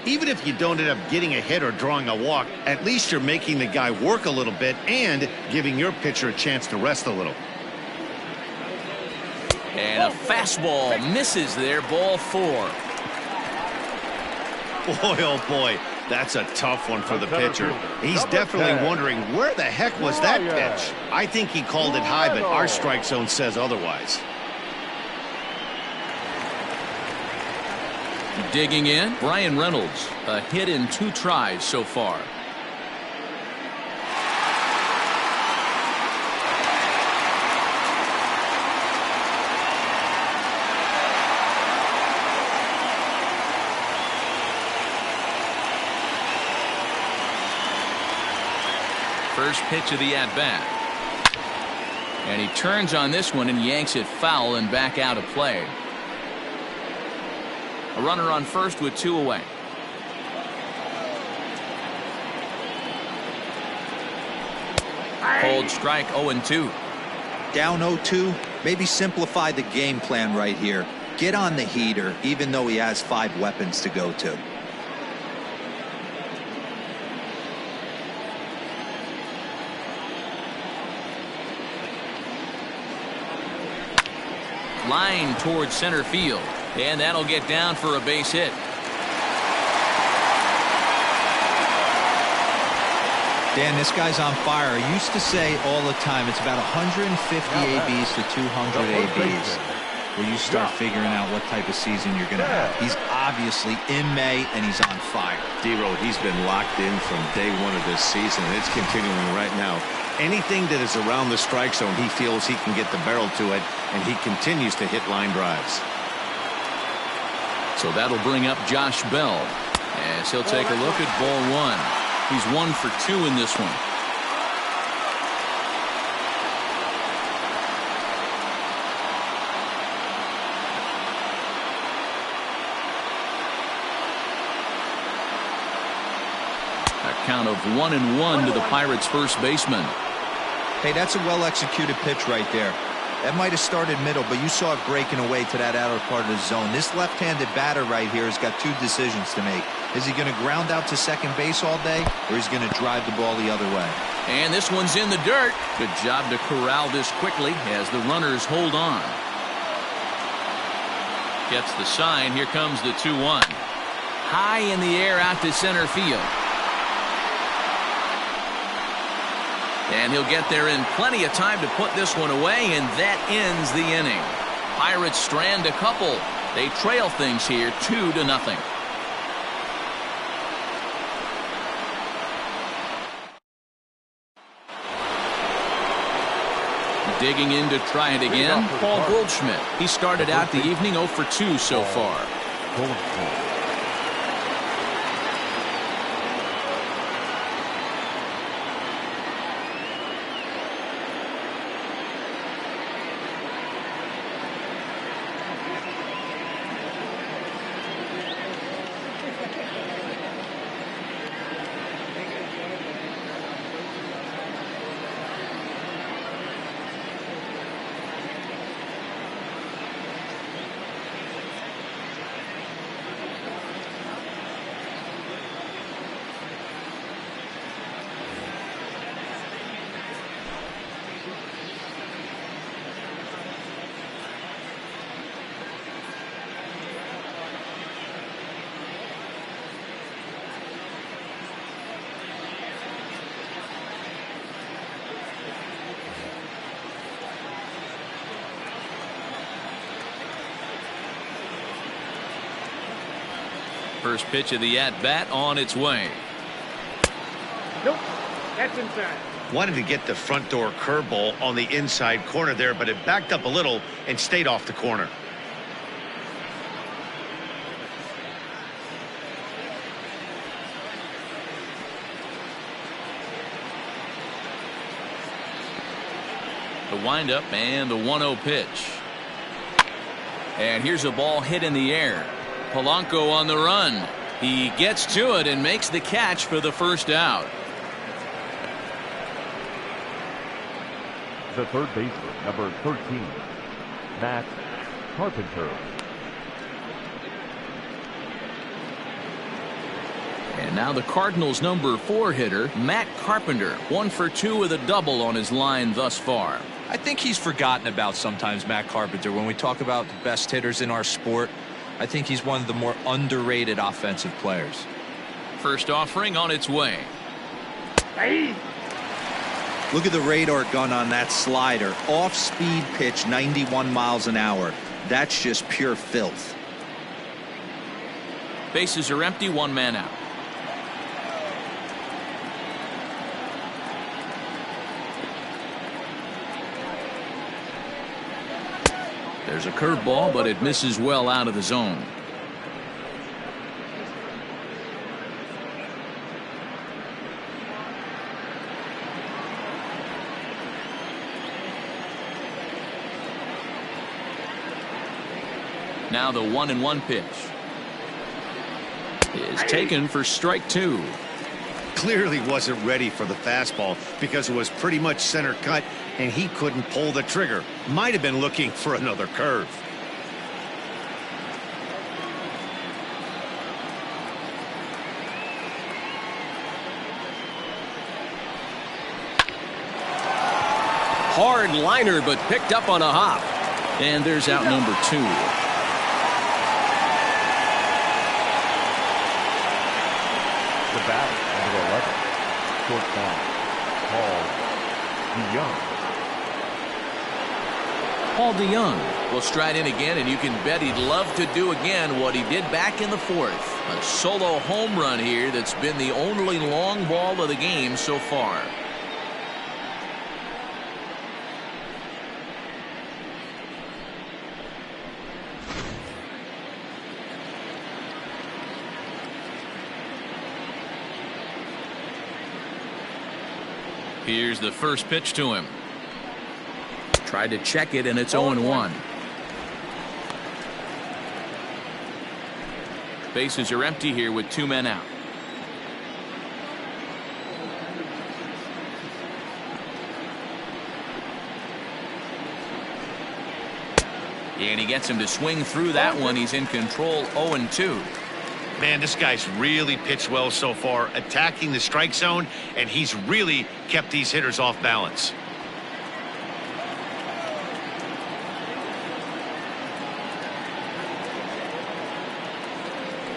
Even if you don't end up getting a hit or drawing a walk, at least you're making the guy work a little bit and giving your pitcher a chance to rest a little. And a fastball misses there, ball 4. Boy, oh boy, that's a tough one for the pitcher. He's definitely wondering, where the heck was that pitch? I think he called it high, but our strike zone says otherwise. Digging in, Brian Reynolds. A hit in 2 tries so far. First pitch of the at-bat. And he turns on this one and yanks it foul and back out of play. A runner on first with 2 away. Cold strike, 0-2. Down 0-2, maybe simplify the game plan right here. Get on the heater, even though he has 5 weapons to go to. Line towards center field. And that'll get down for a base hit. Dan, this guy's on fire. I used to say all the time it's about 150 ABs to 200 ABs where you start figuring out what type of season you're going to have. He's obviously in May, and he's on fire. D-Road, he's been locked in from day 1 of this season, and it's continuing right now. Anything that is around the strike zone, he feels he can get the barrel to it, and he continues to hit line drives. So that'll bring up Josh Bell as he'll take a look at ball one. He's 1 for 2 in this one. A count of 1-1 to the Pirates' first baseman. Hey, that's a well-executed pitch right there. That might have started middle, but you saw it breaking away to that outer part of the zone. This left-handed batter right here has got 2 decisions to make. Is he going to ground out to second base all day, or is he going to drive the ball the other way? And this one's in the dirt. Good job to corral this quickly as the runners hold on. Gets the sign. Here comes the 2-1. High in the air out to center field. And he'll get there in plenty of time to put this one away, and that ends the inning. Pirates strand a couple. They trail things here 2-0. Digging in to try it again, Paul Goldschmidt. He started out the evening 0 for 2 so far. First pitch of the at-bat on its way. Nope, that's inside. Wanted to get the front door curveball on the inside corner there, but it backed up a little and stayed off the corner. The windup and the 1-0 pitch. And here's a ball hit in the air. Polanco on the run. He gets to it and makes the catch for the first out. The third baseman, number 13, Matt Carpenter. And now the Cardinals' number 4 hitter, Matt Carpenter, 1 for 2 with a double on his line thus far. I think he's forgotten about sometimes, Matt Carpenter. When we talk about the best hitters in our sport, I think he's one of the more underrated offensive players. First offering on its way. Hey. Look at the radar gun on that slider. Off-speed pitch, 91 miles an hour. That's just pure filth. Bases are empty, 1 man out. There's a curveball, but it misses well out of the zone. Now the 1-1 pitch is taken for strike 2. Clearly wasn't ready for the fastball because it was pretty much center cut and he couldn't pull the trigger. Might have been looking for another curve. Hard liner, but picked up on a hop. And there's out number 2. The batter, number 11, shortstop, Paul DeYoung. Paul DeYoung will stride in again, and you can bet he'd love to do again what he did back in the 4th. A solo home run here that's been the only long ball of the game so far. Here's the first pitch to him. Tried to check it, and it's 0-1. Bases are empty here with 2 men out. And he gets him to swing through that one. He's in control, 0-2. Man, this guy's really pitched well so far, attacking the strike zone, and he's really kept these hitters off balance.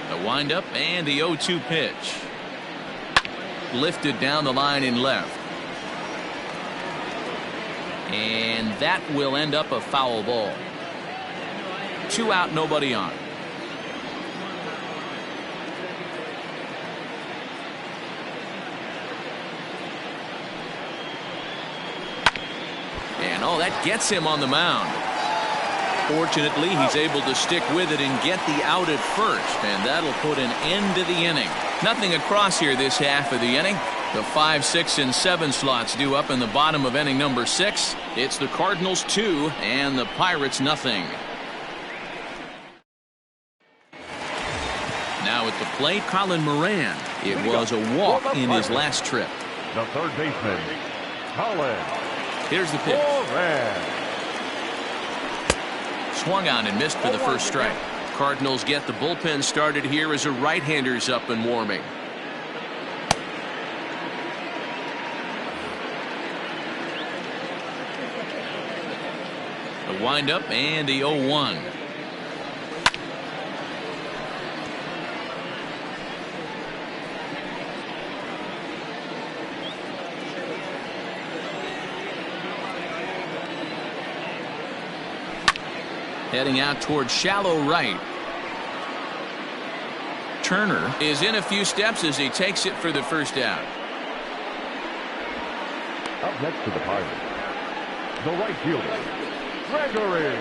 The windup and the 0-2 pitch. Lifted down the line in left. And that will end up a foul ball. 2 out, nobody on. And oh, that gets him on the mound. Fortunately, he's able to stick with it and get the out at first, and that'll put an end to the inning. Nothing across here this half of the inning. The 5, 6, and 7 slots due up in the bottom of inning number 6. It's the Cardinals 2 and the Pirates nothing. Now at the plate, Colin Moran. It was a walk in his last trip. The third baseman, Colin. Here's the pitch. Swung on and missed for the first strike. Cardinals get the bullpen started here as a right-hander's up and warming. The windup and the 0-1. Heading out towards shallow right. Turner is in a few steps as he takes it for the first out. Up next to the Pirates, the right fielder, Gregory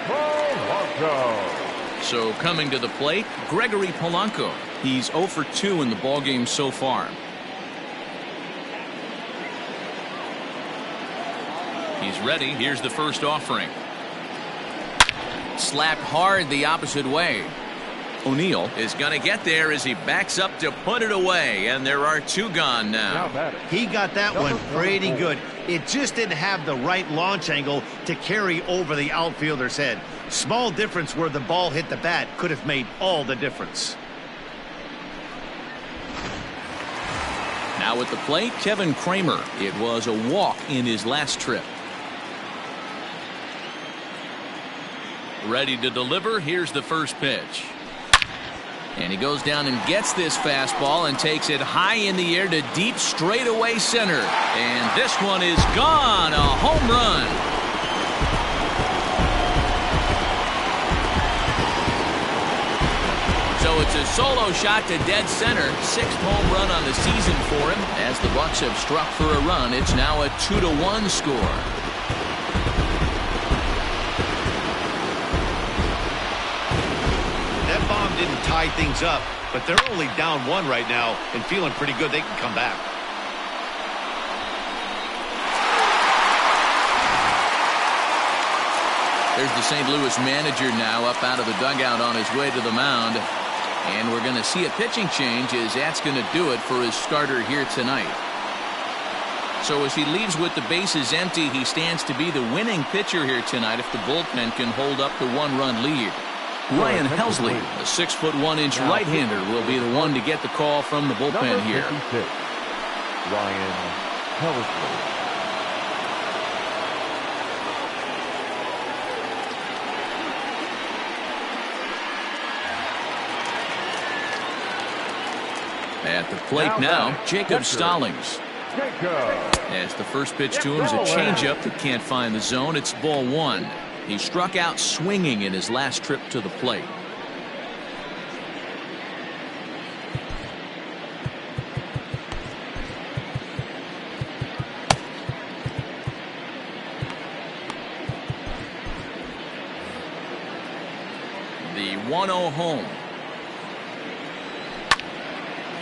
Polanco. So coming to the plate, Gregory Polanco. He's 0 for 2 in the ballgame so far. He's ready. Here's the first offering. Slapped hard the opposite way. O'Neill is going to get there as he backs up to put it away, and there are 2 gone now. He got that one pretty good. It just didn't have the right launch angle to carry over the outfielder's head. Small difference where the ball hit the bat could have made all the difference. Now at the plate, Kevin Kramer. It was a walk in his last trip. Ready to deliver. Here's the first pitch. And he goes down and gets this fastball and takes it high in the air to deep straightaway center. And this one is gone. A home run. So it's a solo shot to dead center. 6th home run on the season for him. As the Bucs have struck for a run, it's now a 2-1 score. Didn't tie things up, but they're only down 1 right now and feeling pretty good they can come back. There's the St. Louis manager now up out of the dugout on his way to the mound, and we're going to see a pitching change as that's going to do it for his starter here tonight. So as he leaves with the bases empty, he stands to be the winning pitcher here tonight if the bullpen can hold up the 1-run lead. Ryan Helsley, a 6'1" right-hander, will be the one to get the call from the bullpen here. Ryan Helsley. At the plate now, Jacob Stallings. As the first pitch to him is a changeup that can't find the zone. It's ball 1. He struck out swinging in his last trip to the plate. The 1-0 home.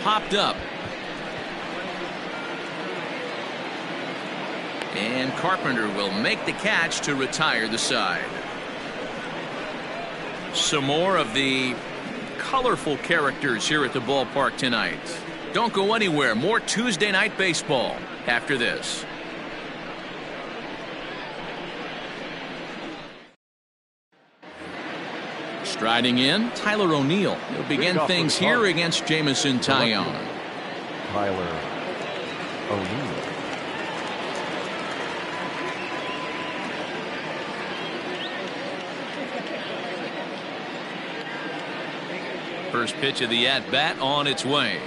Popped up. And Carpenter will make the catch to retire the side. Some more of the colorful characters here at the ballpark tonight. Don't go anywhere. More Tuesday Night Baseball after this. Striding in, Tyler O'Neill. He'll begin things here against Jamison Tyone. Tyler O'Neill. First pitch of the at-bat on its way.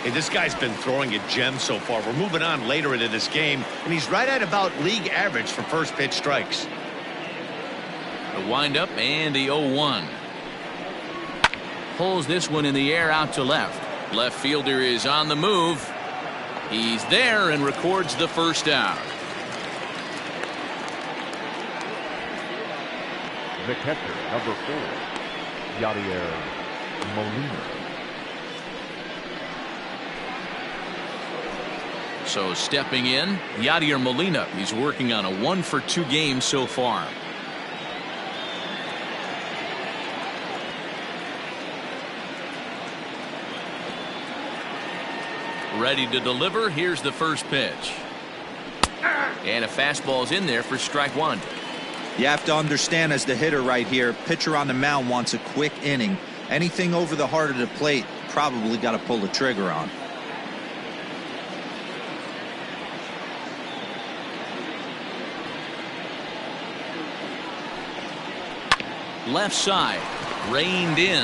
Hey, this guy's been throwing a gem so far. We're moving on later into this game, and he's right at about league average for first pitch strikes. The windup and the 0-1. Pulls this one in the air out to left. Left fielder is on the move. He's there and records the first out. The catcher, number 4, Yadier Molina. So stepping in, Yadier Molina. He's working on a 1-for-2 game so far. Ready to deliver. Here's the first pitch. And a fastball's in there for strike one. You have to understand, as the hitter right here, pitcher on the mound wants a quick inning. Anything over the heart of the plate, probably got to pull the trigger on. Left side, reined in.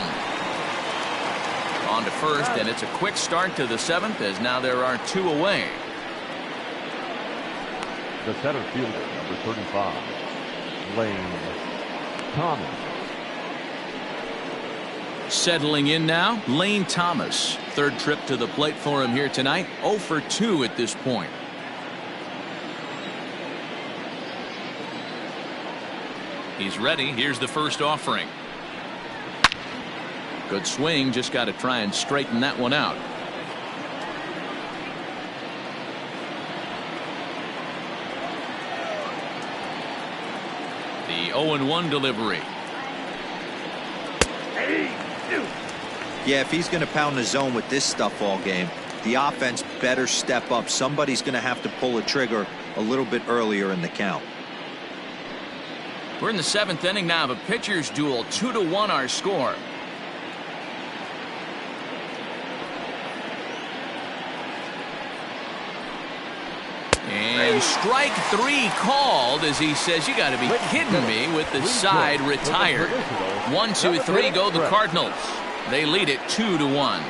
On to first, and it's a quick start to the 7th, as now there are 2 away. The center fielder, number 35, Lane Thomas. Settling in now, Lane Thomas. Third trip to the plate for him here tonight. 0-for-2 at this point. He's ready. Here's the first offering. Good swing. Just got to try and straighten that one out. The 0-1 delivery. Yeah, if he's going to pound the zone with this stuff all game, the offense better step up. Somebody's going to have to pull a trigger a little bit earlier in the count. We're in the 7th inning now of a pitcher's duel. 2-1 our score. And strike 3 called, as he says, you got to be kidding me, with the side retired. 1-2-3 go the Cardinals. They lead it 2-1.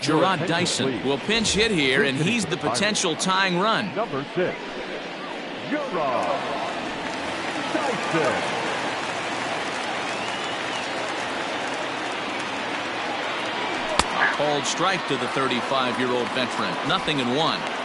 Gerard Dyson will pinch hit here, and he's the potential tying run. Number 6, Gerard Dyson. A called strike to the 35-year-old veteran. 0-1.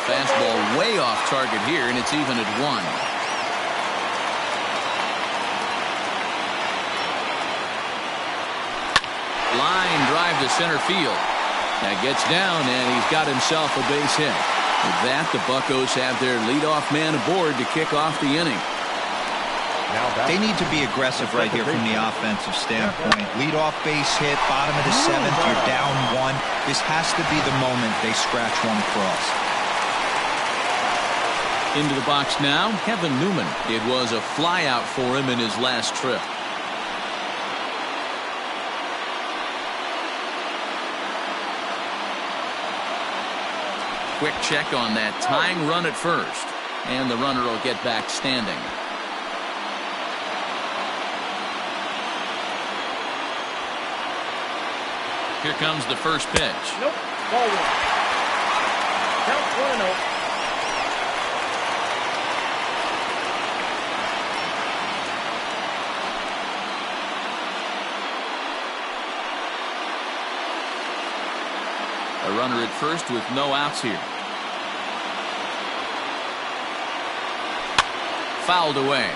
Fastball way off target here, and it's even at 1. Line drive to center field. That gets down, and he's got himself a base hit. With that, the Buccos have their leadoff man aboard to kick off the inning. They need to be aggressive right here from the offensive standpoint. Leadoff base hit, bottom of the 7th, you're down 1. This has to be the moment they scratch one across. Into the box now, Kevin Newman. It was a flyout for him in his last trip. Quick check on that tying run at first, and the runner will get back standing. Here comes the first pitch. Nope. Ball 1. Count 1-0. A runner at first with no outs here. Fouled away.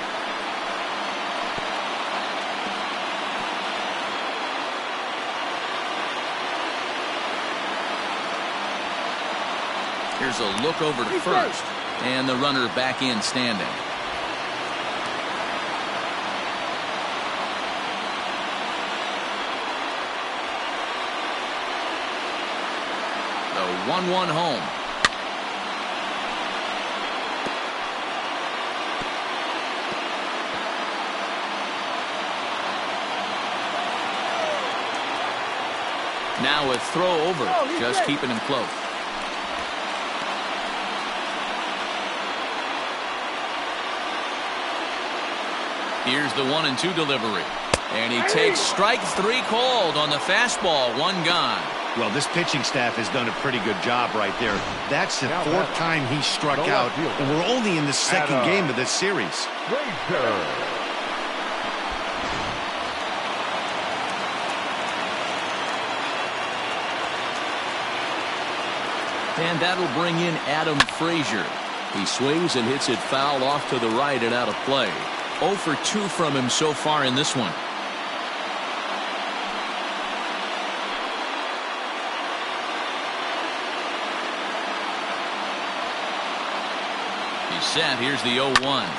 Here's a look over to first, and the runner back in standing. The 1-1 home. Now a throw over, just keeping him close. Here's the 1-2 delivery. And he takes strike 3 called on the fastball. 1 gone. Well, this pitching staff has done a pretty good job right there. That's the 4th time he struck out, and we're only in the 2nd game of this series. And that'll bring in Adam Frazier. He swings and hits it foul off to the right and out of play. 0 for 2 from him so far in this one. He's set. Here's the 0-1.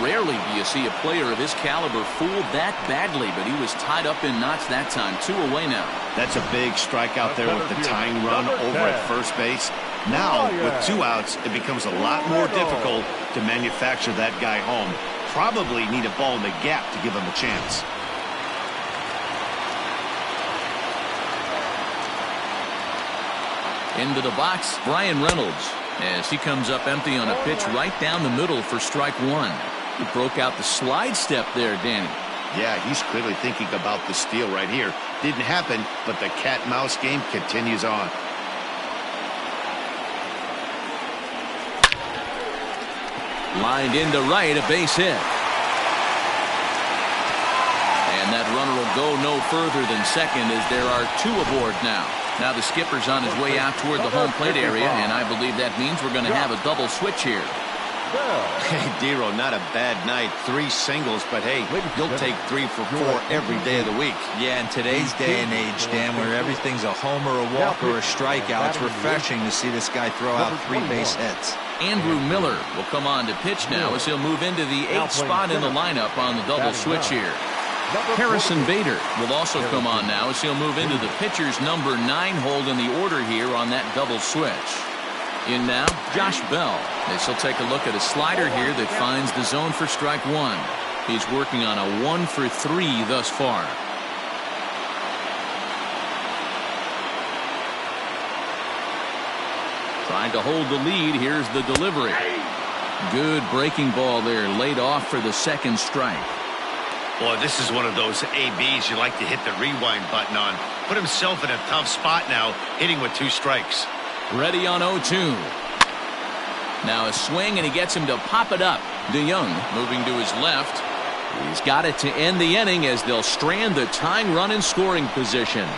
Rarely do you see a player of his caliber fooled that badly, but he was tied up in knots that time. 2 away now. That's a big strikeout there with the tying run over at first base. Now, with 2 outs, it becomes a lot more difficult to manufacture that guy home. Probably need a ball in the gap to give him a chance. Into the box, Brian Reynolds, as he comes up empty on a pitch right down the middle for strike 1. He broke out the slide step there, Danny. Yeah, he's clearly thinking about the steal right here. Didn't happen, but the cat-mouse game continues on. Lined into right, a base hit. And that runner will go no further than second as there are 2 aboard now. Now the skipper's on his way out toward the home plate area, and I believe that means we're going to have a double switch here. Hey, Dero, not a bad night. 3 singles, but hey, you'll take 3 for 4 every day of the week. Yeah, in today's day and age, Dan, where everything's a homer, a walk, or a strikeout, it's refreshing to see this guy throw out 3 base hits. Andrew Miller will come on to pitch now as he'll move into the 8th spot in the lineup on the double switch here. Harrison Bader will also come on now as he'll move into the pitcher's number 9 hold in the order here on that double switch. In now, Josh Bell. As he'll take a look at a slider here that finds the zone for strike 1. He's working on a 1 for 3 thus far. Trying to hold the lead. Here's the delivery. Good breaking ball there, laid off for the 2nd strike. Boy, this is one of those ABs you like to hit the rewind button on. Put himself in a tough spot now, hitting with 2 strikes. Ready on 0-2. Now a swing, and he gets him to pop it up. DeYoung moving to his left. He's got it to end the inning as they'll strand the tying run in scoring position.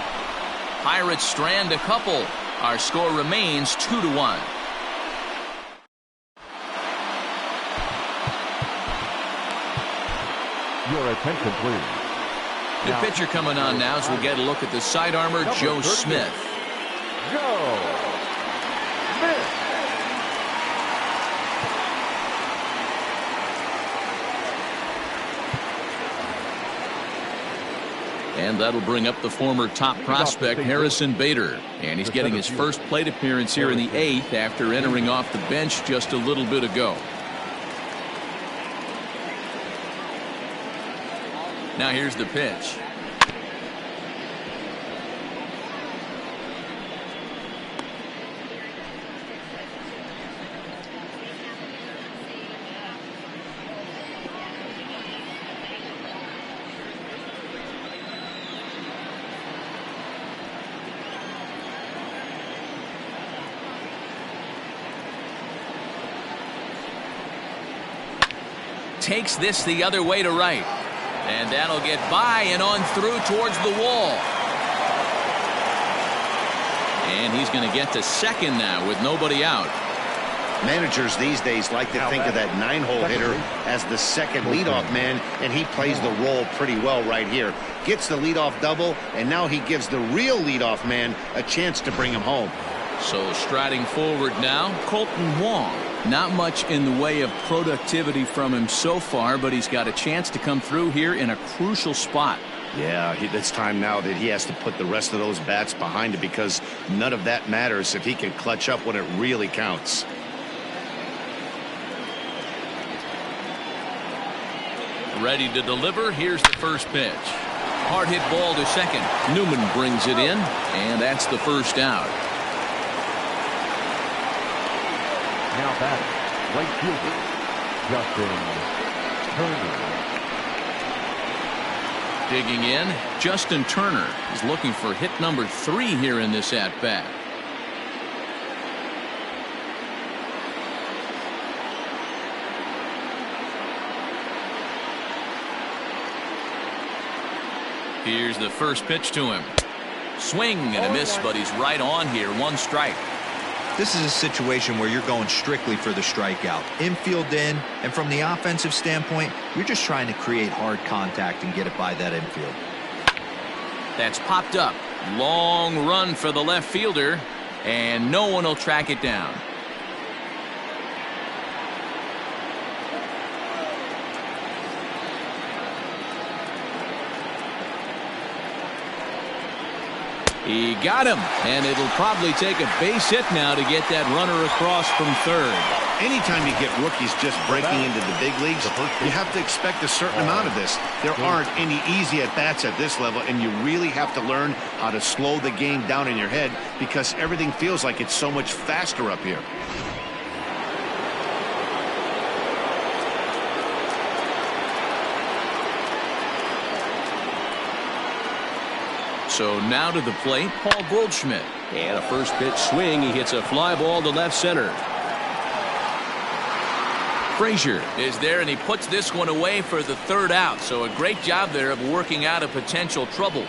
Pirates strand a couple. Our score remains 2-1. Your attention, please. The pitcher coming on now as we'll get a look at the sidearmer, Joe Smith. Joe Smith. And that'll bring up the former top prospect, Harrison Bader. And he's getting his first plate appearance here in the 8th after entering off the bench just a little bit ago. Now here's the pitch. Takes this the other way to right. And that'll get by and on through towards the wall. And he's going to get to second now with nobody out. Managers these days like to think of that 9-hole hitter as the second leadoff man, and he plays the role pretty well right here. Gets the leadoff double, and now he gives the real leadoff man a chance to bring him home. So striding forward now, Colton Wong. Not much in the way of productivity from him so far, but he's got a chance to come through here in a crucial spot. Yeah, it's time now that he has to put the rest of those bats behind it, because none of that matters if he can clutch up when it really counts. Ready to deliver. Here's the first pitch. Hard hit ball to second. Newman brings it in, and that's the first out. Now batting, right fielder, Justin Turner. Digging in, Justin Turner is looking for hit number 3 here in this at-bat. Here's the first pitch to him. Swing and a miss, but he's right on here. 1 strike. This is a situation where you're going strictly for the strikeout. Infield in, and from the offensive standpoint, you're just trying to create hard contact and get it by that infield. That's popped up. Long run for the left fielder, and no one will track it down. He got him, and it'll probably take a base hit now to get that runner across from third. Anytime you get rookies just breaking into the big leagues, you have to expect a certain amount of this. There aren't any easy at-bats at this level, and you really have to learn how to slow the game down in your head, because everything feels like it's so much faster up here. So now to the plate, Paul Goldschmidt. And a first pitch swing. He hits a fly ball to left center. Frazier is there, and he puts this one away for the third out. So a great job there of working out a potential trouble.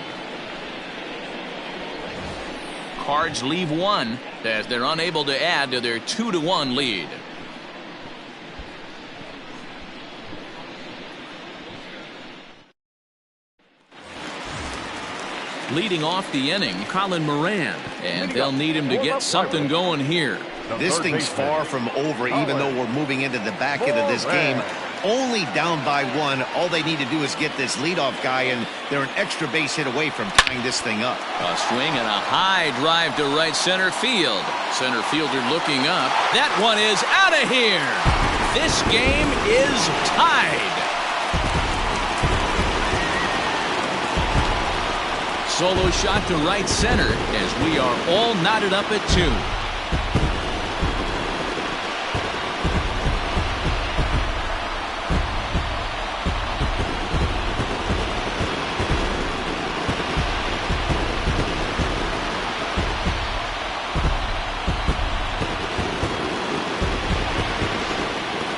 Cards leave 1 as they're unable to add to their 2-1 lead. Leading off the inning, Colin Moran, and they'll need him to get something going here. This thing's far from over, even though we're moving into the back end of this game. Only down by 1. All they need to do is get this leadoff guy, and they're an extra base hit away from tying this thing up. A swing and a high drive to right center field. Center fielder looking up. That one is out of here. This game is tied. Solo shot to right center as we are all knotted up at 2.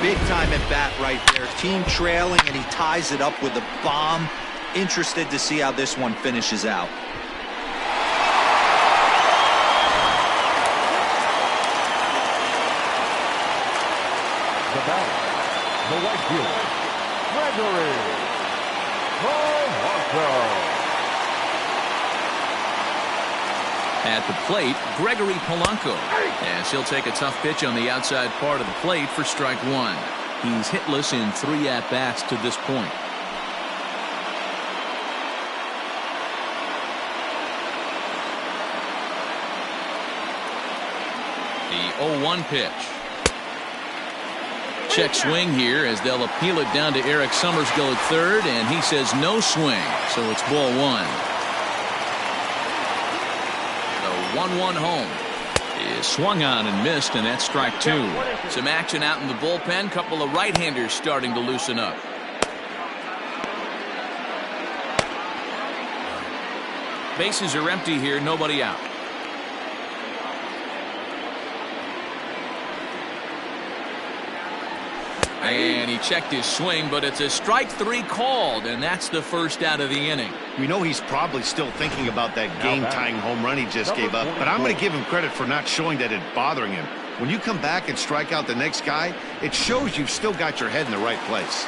Big time at bat right there. Team trailing, and he ties it up with a bomb. Interested to see how this one finishes out. The batter, the right fielder, Gregory Polanco. At the plate, Gregory Polanco. As he'll take a tough pitch on the outside part of the plate for strike one. He's hitless in 3 at-bats to this point. The 0-1 pitch. Check swing here as they'll appeal it down to Eric Summersgill at third, and he says no swing, so it's ball one. The 1-1 home is swung on and missed, and that's strike two. Some action out in the bullpen. Couple of right-handers starting to loosen up. Bases are empty here, nobody out. And he checked his swing, but it's a strike three called, and that's the first out of the inning. We know he's probably still thinking about that game-tying home run he just gave up, but I'm going to give him credit for not showing that it's bothering him. When you come back and strike out the next guy, it shows you've still got your head in the right place.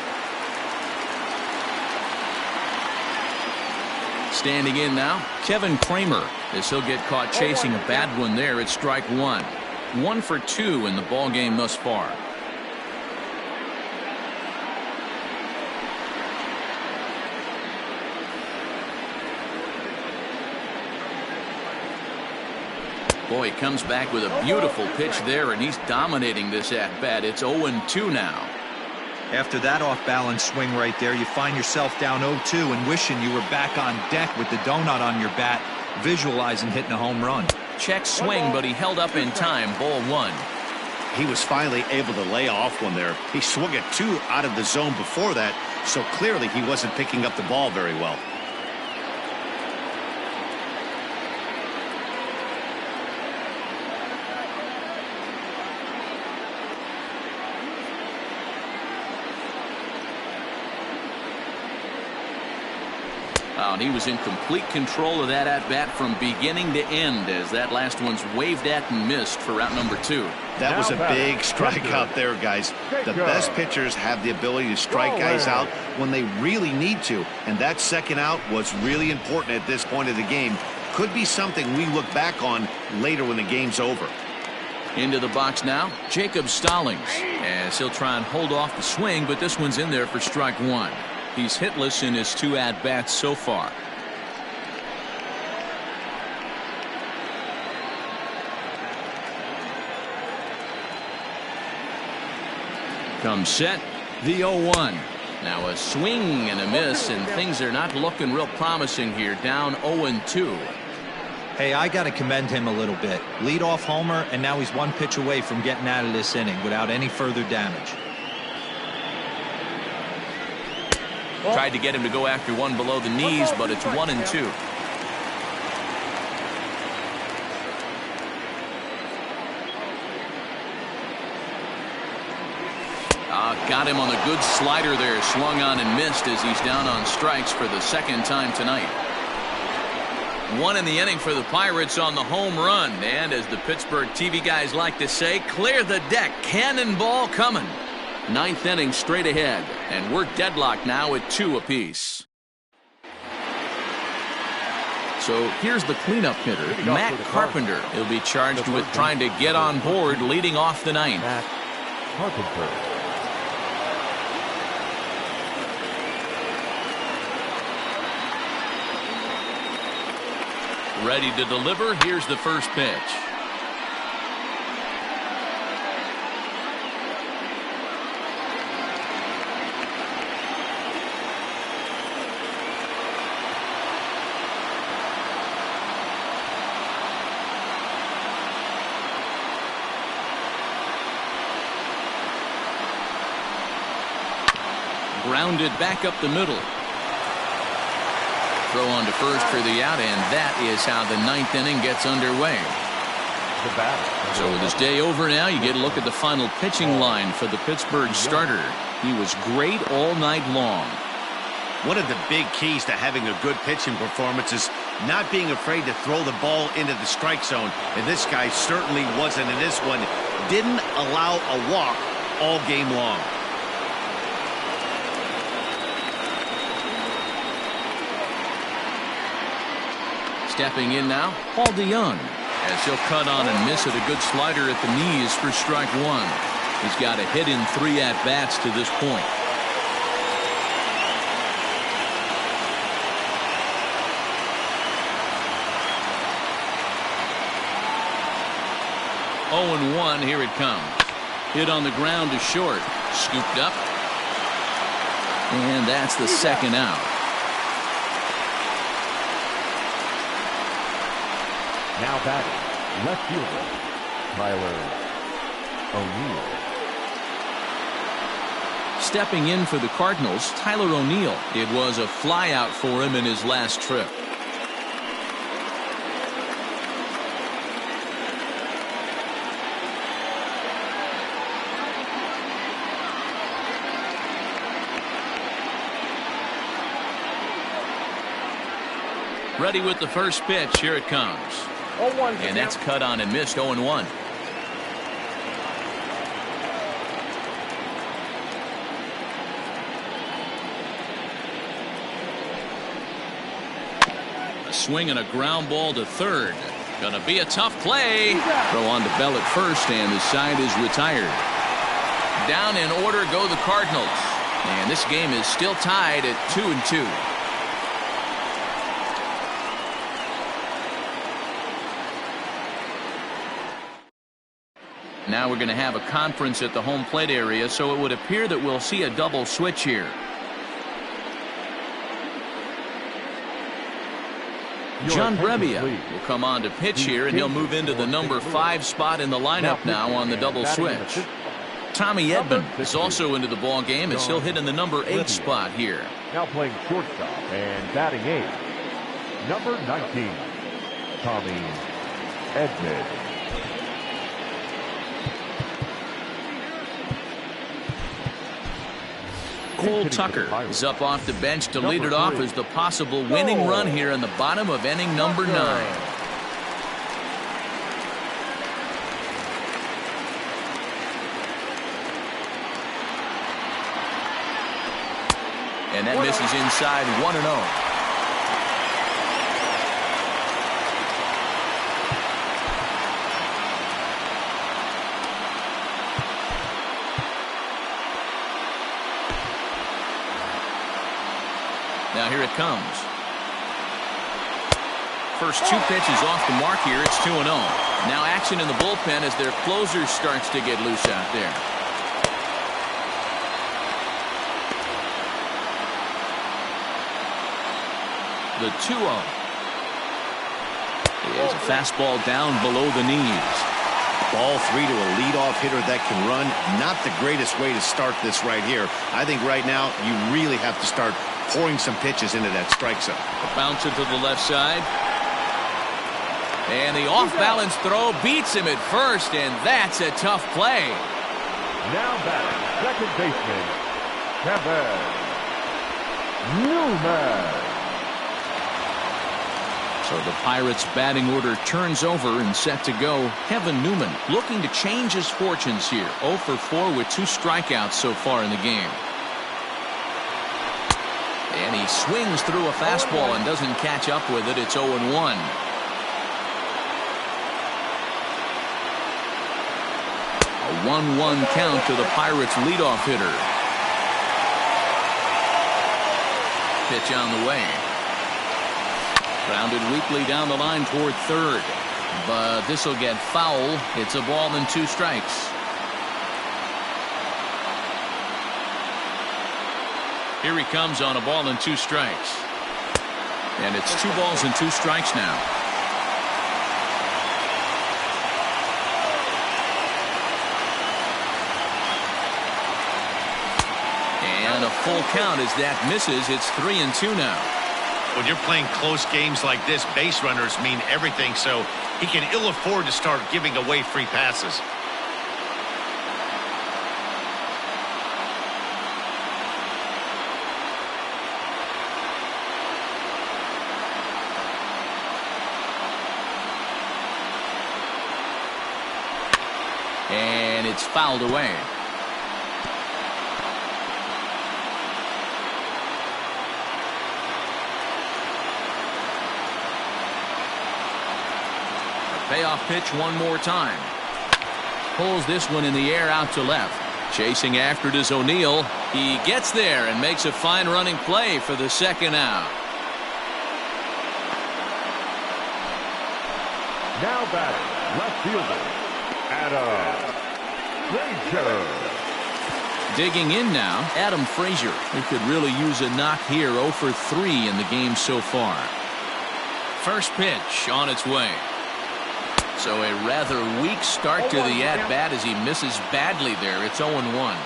Standing in now, Kevin Kramer, as he'll get caught chasing a bad one there at strike one. 1 for 2 in the ballgame thus far. Boy, he comes back with a beautiful pitch there, and he's dominating this at-bat. It's 0-2 now. After that off-balance swing right there, you find yourself down 0-2 and wishing you were back on deck with the donut on your bat, visualizing hitting a home run. Check swing, but he held up in time. Ball one. He was finally able to lay off one there. He swung at 2 out of the zone before that, so clearly he wasn't picking up the ball very well. And he was in complete control of that at-bat from beginning to end, as that last one's waved at and missed for out number 2. That was a big strikeout there, guys. The best pitchers have the ability to strike guys out when they really need to, and that second out was really important at this point of the game. Could be something we look back on later when the game's over. Into the box now, Jacob Stallings, as he'll try and hold off the swing, but this one's in there for strike one. He's hitless in his 2 at-bats so far. Comes set, the 0-1. Now a swing and a miss, and things are not looking real promising here. Down 0-2. Hey, I got to commend him a little bit. Lead-off homer, and now he's 1 pitch away from getting out of this inning without any further damage. Tried to get him to go after one below the knees, but it's 1-2. Got him on the good slider there. Swung on and missed as he's down on strikes for the second time tonight. 1 in the inning for the Pirates on the home run. And as the Pittsburgh TV guys like to say, clear the deck. Cannonball coming. 9th inning straight ahead, and we're deadlocked now at 2 apiece. So here's the cleanup hitter, Matt Carpenter. He'll be charged with trying to get on board leading off the 9th. Matt Carpenter. Ready to deliver. Here's the first pitch. Grounded back up the middle. Throw on to first for the out, and that is how the 9th inning gets underway. the batter. So with his day over now, you get a look at the final pitching line for the Pittsburgh starter. He was great all night long. One of the big keys to having a good pitching performance is not being afraid to throw the ball into the strike zone. And this guy certainly wasn't in this one. Didn't allow a walk all game long. Stepping in now, Paul DeYoung, as he'll cut on and miss at a good slider at the knees for strike one. He's got a hit in 3 at-bats to this point. Oh, 0-1, here it comes. Hit on the ground to short, scooped up, and that's the second out. Now batting, left fielder, Tyler O'Neill. Stepping in for the Cardinals, Tyler O'Neill. It was a flyout for him in his last trip. Ready with the first pitch. Here it comes. 0-1. And that's cut on and missed. 0-1. A swing and a ground ball to third. Gonna be a tough play. Throw on to Bell at first, and the side is retired. Down in order go the Cardinals. And this game is still tied at 2-2. Now we're going to have a conference at the home plate area, so it would appear that we'll see a double switch here. John Brebbia will come on to pitch here, and he'll move into the number 5 spot in the lineup now on the double switch. Tommy Edman is also into the ball game as he'll hit in the number 8 spot here. Now playing shortstop and batting 8, number 19, Tommy Edman. Cole Tucker is up off the bench to lead it off as the possible winning run here in the bottom of inning number 9. And that misses inside 1-0. Now here it comes. First 2 pitches off the mark here. It's 2-0. Now action in the bullpen as their closer starts to get loose out there. The 2-0 is a fastball down below the knees. Ball 3 to a leadoff hitter that can run. Not the greatest way to start this right here. I think right now you really have to start pouring some pitches into that strike zone. Bounce it to the left side. And the off-balance throw beats him at first, and that's a tough play. Now batting, second baseman, Kevin Newman. So the Pirates batting order turns over and set to go. Kevin Newman looking to change his fortunes here. 0 for 4 with 2 strikeouts so far in the game. And he swings through a fastball and doesn't catch up with it. It's 0-1. A 1-1 count to the Pirates leadoff hitter. Pitch on the way. Grounded weakly down the line toward third. But this will get foul. It's a ball and 2 strikes. Here he comes on a ball and 2 strikes. And it's 2 balls and 2 strikes now. And a full count as that misses. It's 3-2 now. When you're playing close games like this, base runners mean everything, so he can ill afford to start giving away free passes. And it's fouled away. Payoff pitch one more time. Pulls this one in the air out to left. Chasing after it is O'Neill. He gets there and makes a fine running play for the second out. Now batting, left fielder, Adam Frazier. Digging in now, Adam Frazier. He could really use a knock here. 0 for 3 in the game so far. First pitch on its way. So a rather weak start to the at-bat as he misses badly there. It's 0-1.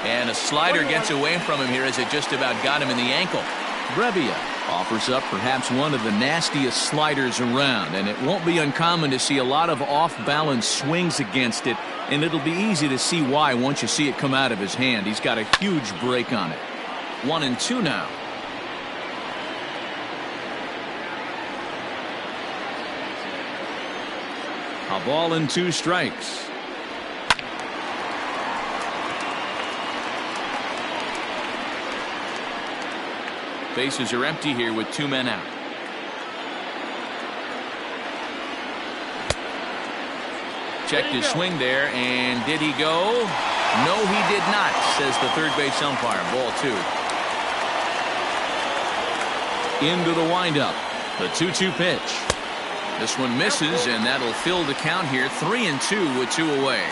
And a slider gets away from him here as it just about got him in the ankle. Brebbia offers up perhaps one of the nastiest sliders around, and it won't be uncommon to see a lot of off-balance swings against it, and it'll be easy to see why once you see it come out of his hand. He's got a huge break on it. 1-2 now. A ball and 2 strikes. Bases are empty here with 2 men out. Checked his swing there, and did he go? No, he did not, says the third base umpire. Ball 2. Into the windup. The 2-2 pitch. This one misses, and that'll fill the count here. 3-2 with 2 away.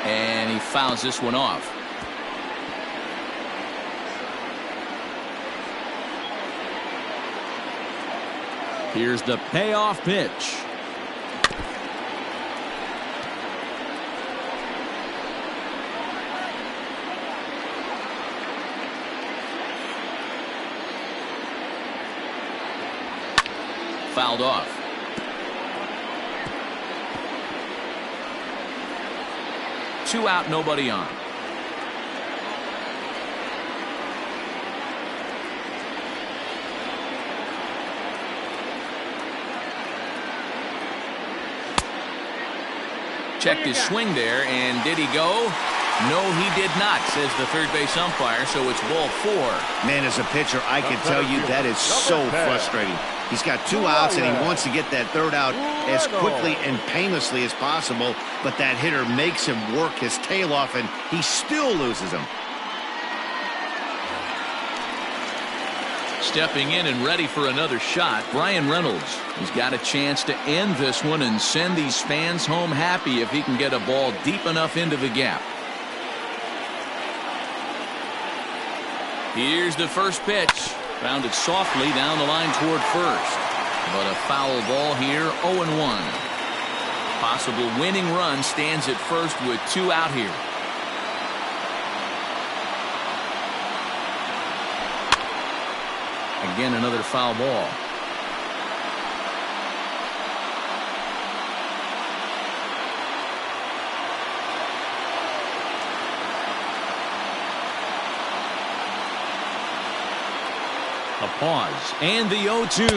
And he fouls this one off. Here's the payoff pitch. Fouled off. Two out, nobody on. Checked his swing there, and did he go? No, he did not, says the third base umpire, so it's ball 4. Man, as a pitcher, I can tell you that is so frustrating. He's got 2 outs, and he wants to get that 3rd out as quickly and painlessly as possible, but that hitter makes him work his tail off, and he still loses him. Stepping in and ready for another shot, Brian Reynolds. He's got a chance to end this one and send these fans home happy if he can get a ball deep enough into the gap. Here's the first pitch. Grounded softly down the line toward first. But a foul ball here, 0-1. Possible winning run stands at first with 2 out here. Again, another foul ball. A pause, and the 0-2.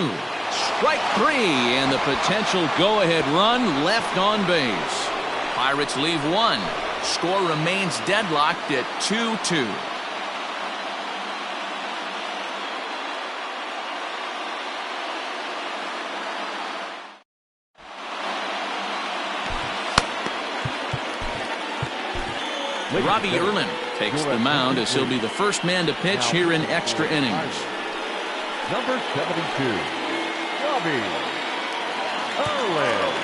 Strike 3, and the potential go-ahead run left on base. Pirates leave 1. Score remains deadlocked at 2-2. Robbie Erlin takes the mound as he'll be the first man to pitch here in extra innings. Number 72, Robbie Erlin.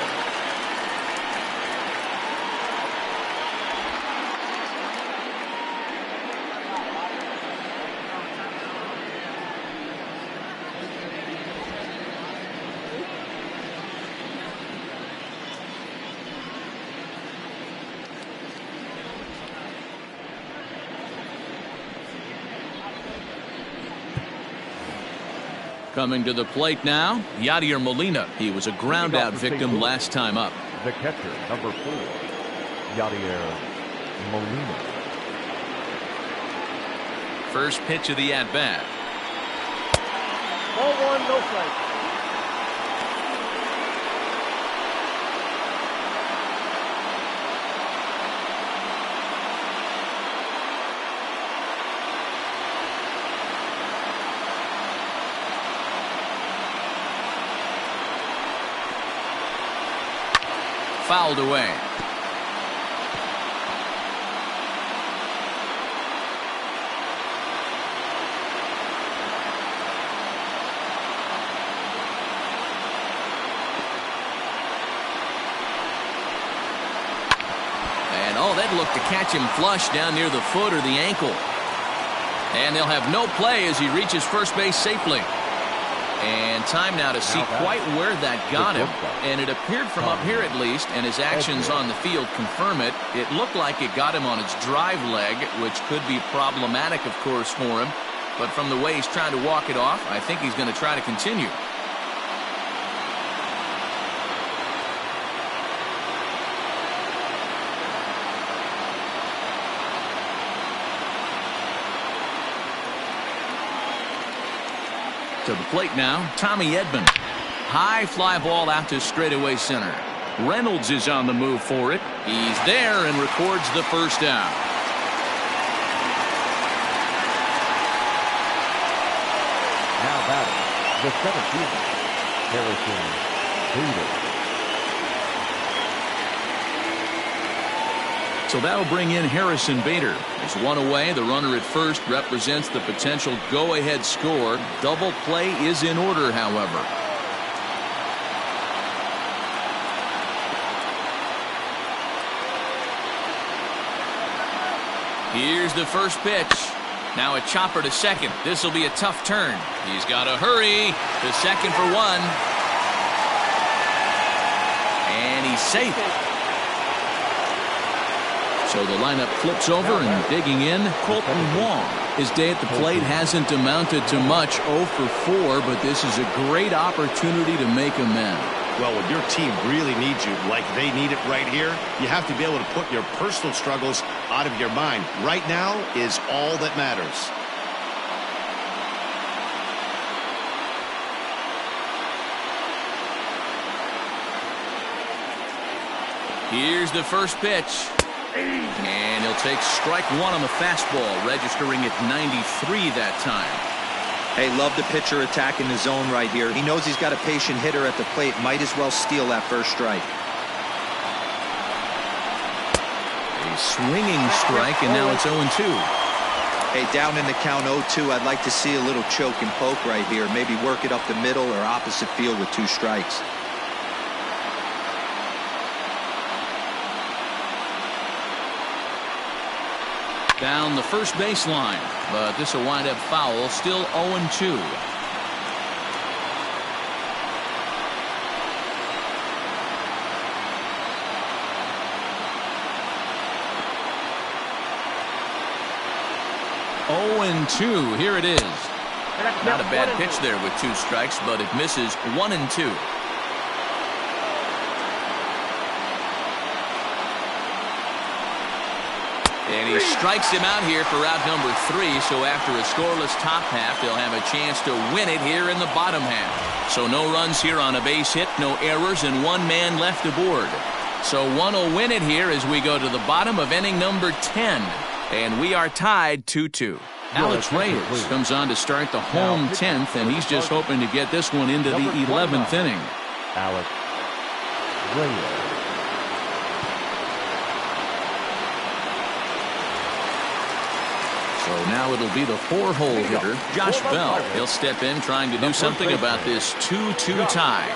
Coming to the plate now, Yadier Molina. He was a ground-out victim last time up. The catcher, number 4, Yadier Molina. First pitch of the at-bat. Ball 1, no strike. Fouled away. And oh, that looked to catch him flush down near the foot or the ankle. And they'll have no play as he reaches first base safely. And time now to see quite where that got him. And it appeared from up here at least, and his actions on the field confirm it. It looked like it got him on his drive leg, which could be problematic, of course, for him. But from the way he's trying to walk it off, I think he's going to try to continue. To the plate now, Tommy Edman. High fly ball out to straightaway center. Reynolds is on the move for it. He's there and records the first down. Now batting, the 17th, Harrison Bader. So that'll bring in Harrison Bader. There's one away. The runner at first represents the potential go-ahead score. Double play is in order, however. Here's the first pitch. Now a chopper to second. This will be a tough turn. He's got to hurry. To second for one. And he's safe. So the lineup flips over and digging in, Colton Wong. His day at the plate hasn't amounted to much, 0 for 4, but this is a great opportunity to make amends. Well, when your team really needs you, like they need it right here, you have to be able to put your personal struggles out of your mind. Right now is all that matters. Here's the first pitch. And he'll take strike one on the fastball, registering at 93 that time. Hey, love the pitcher attacking the zone right here. He knows he's got a patient hitter at the plate. Might as well steal that first strike. A swinging strike, and now it's 0-2. Hey, down in the count 0-2, I'd like to see a little choke and poke right here. Maybe work it up the middle or opposite field with 2 strikes. Down the first baseline, but this will wind up foul. Still 0-2. Here it is. Not a bad pitch there with 2 strikes, but it misses 1-2. And he strikes him out here for out number 3. So after a scoreless top half, they'll have a chance to win it here in the bottom half. So no runs here on a base hit, no errors, and 1 man left aboard. So one will win it here as we go to the bottom of inning number 10. And we are tied 2-2. Alex Reyes comes on to start the home 10th, and he's just hoping to get this one into the 11th inning. Alex Reyes. So now it'll be the 4-hole hitter, Josh Bell. He'll step in trying to do something about this 2-2 tie.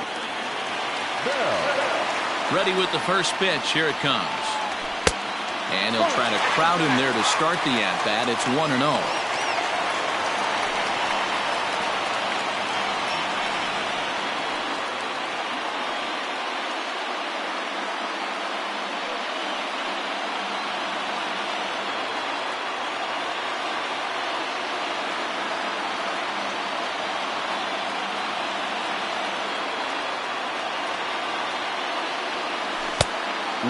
Ready with the first pitch. Here it comes. And he'll try to crowd him there to start the at-bat. It's 1-0.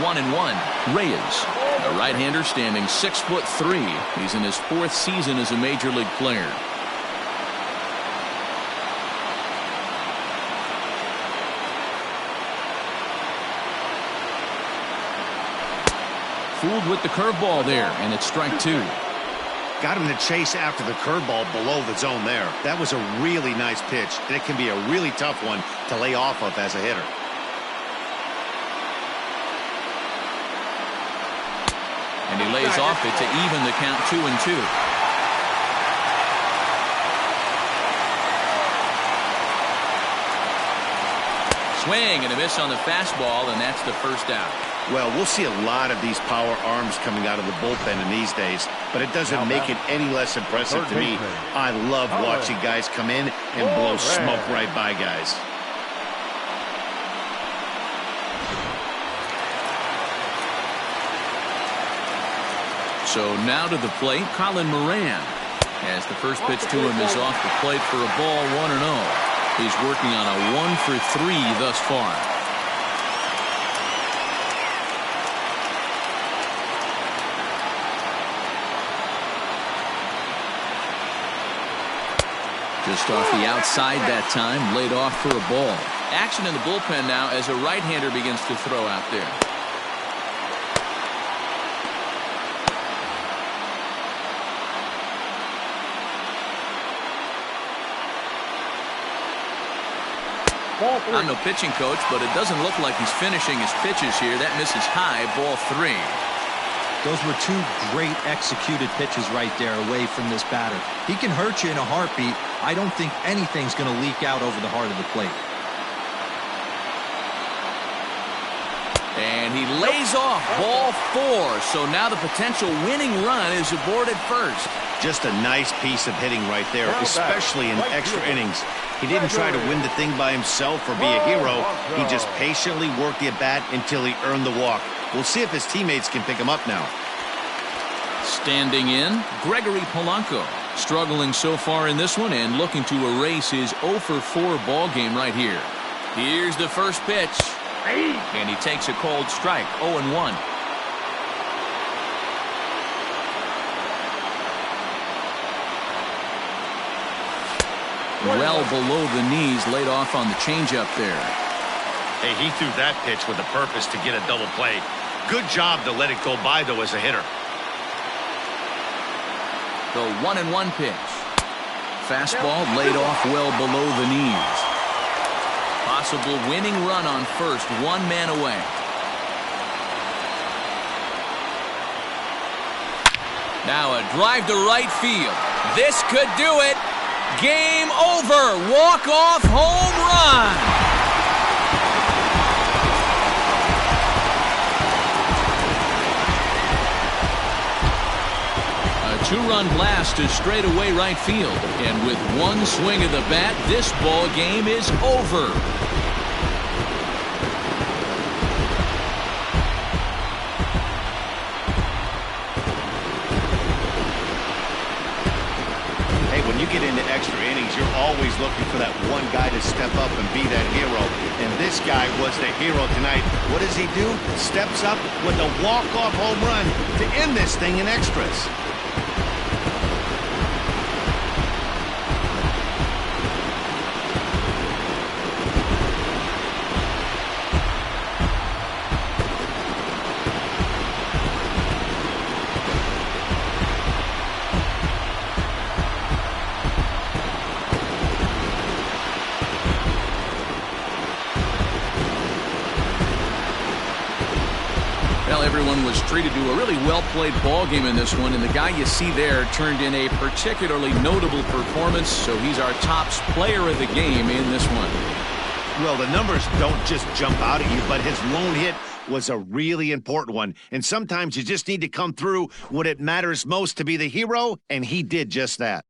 1-1. Reyes, a right-hander standing 6'3". He's in his 4th season as a major league player. Fooled with the curveball there, and it's strike 2. Got him to chase after the curveball below the zone there. That was a really nice pitch. And it can be a really tough one to lay off of as a hitter. And he lays off it to even the count 2-2. Swing and a miss on the fastball, and that's the first out. Well, we'll see a lot of these power arms coming out of the bullpen in these days, but it doesn't make it any less impressive to me. I love watching guys come in and blow smoke right by guys. So now to the plate, Colin Moran. As the first pitch to him is off the plate for a ball, 1-0. He's working on a 1-for-3 thus far. Just off the outside that time, laid off for a ball. Action in the bullpen now as a right-hander begins to throw out there. I'm no pitching coach, but it doesn't look like he's finishing his pitches here. That misses high, ball 3. Those were 2 great executed pitches right there away from this batter. He can hurt you in a heartbeat. I don't think anything's going to leak out over the heart of the plate. And he lays off, ball 4. So now the potential winning run is aborted first. Just a nice piece of hitting right there, especially in extra innings. He didn't try to win the thing by himself or be a hero. He just patiently worked the at-bat until he earned the walk. We'll see if his teammates can pick him up now. Standing in, Gregory Polanco. Struggling so far in this one and looking to erase his 0-for-4 ball game right here. Here's the first pitch. And he takes a cold strike, 0-1. Well below the knees, laid off on the changeup there. Hey, he threw that pitch with a purpose to get a double play. Good job to let it go by, though, as a hitter. The 1-1 pitch. Fastball laid off well below the knees. Possible winning run on first, 1 man away. Now a drive to right field. This could do it. Game over. Walk-off home run. A 2-run blast to straightaway right field. And with 1 swing of the bat, this ball game is over. When you get into extra innings, you're always looking for that one guy to step up and be that hero. And this guy was the hero tonight. What does he do? Steps up with a walk-off home run to end this thing in extras. Everyone was treated to a really well-played ball game in this one, and the guy you see there turned in a particularly notable performance, so he's our top player of the game in this one. Well, the numbers don't just jump out at you, but his lone hit was a really important one, and sometimes you just need to come through when it matters most to be the hero, and he did just that.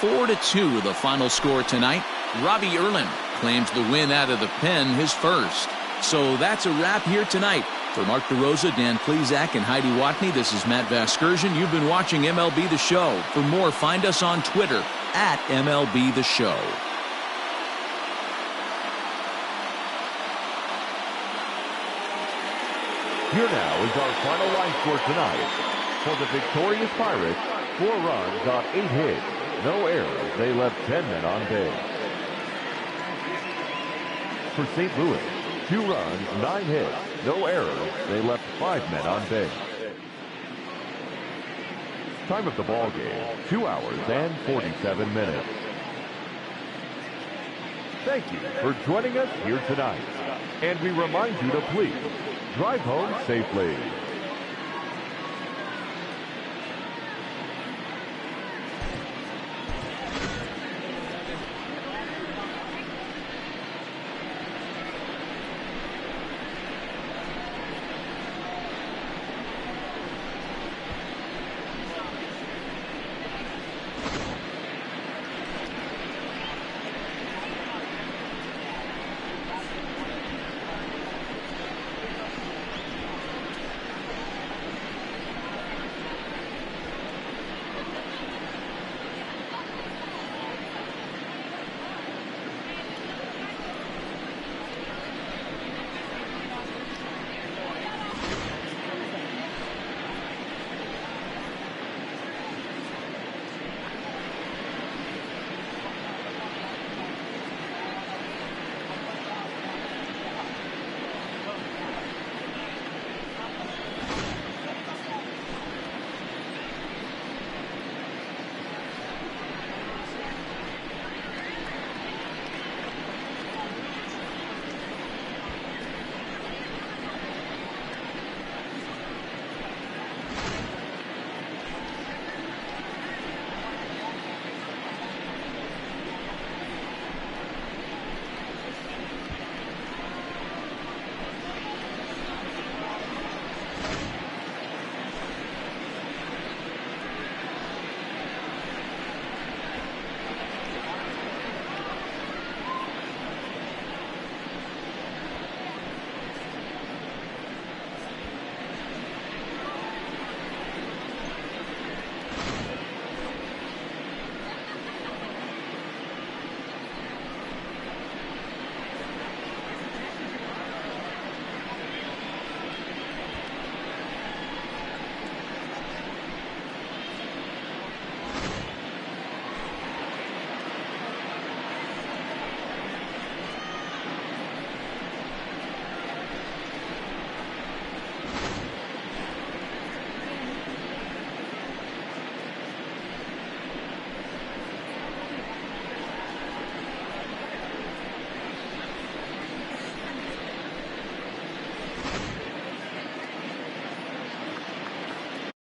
4-2 the final score tonight. Robbie Erlin claims the win out of the pen, his first. So that's a wrap here tonight. For Mark DeRosa, Dan Plezak, and Heidi Watney, this is Matt Vasgersian. You've been watching MLB The Show. For more, find us on Twitter at MLB The Show. Here now is our final line score tonight. For the victorious Pirates, 4 runs on 8 hits. No errors. They left 10 men on base. For St. Louis, 2 runs, 9 hits. No errors. They left 5 men on base. Time of the ball game, 2 hours and 47 minutes. Thank you for joining us here tonight. And we remind you to please drive home safely.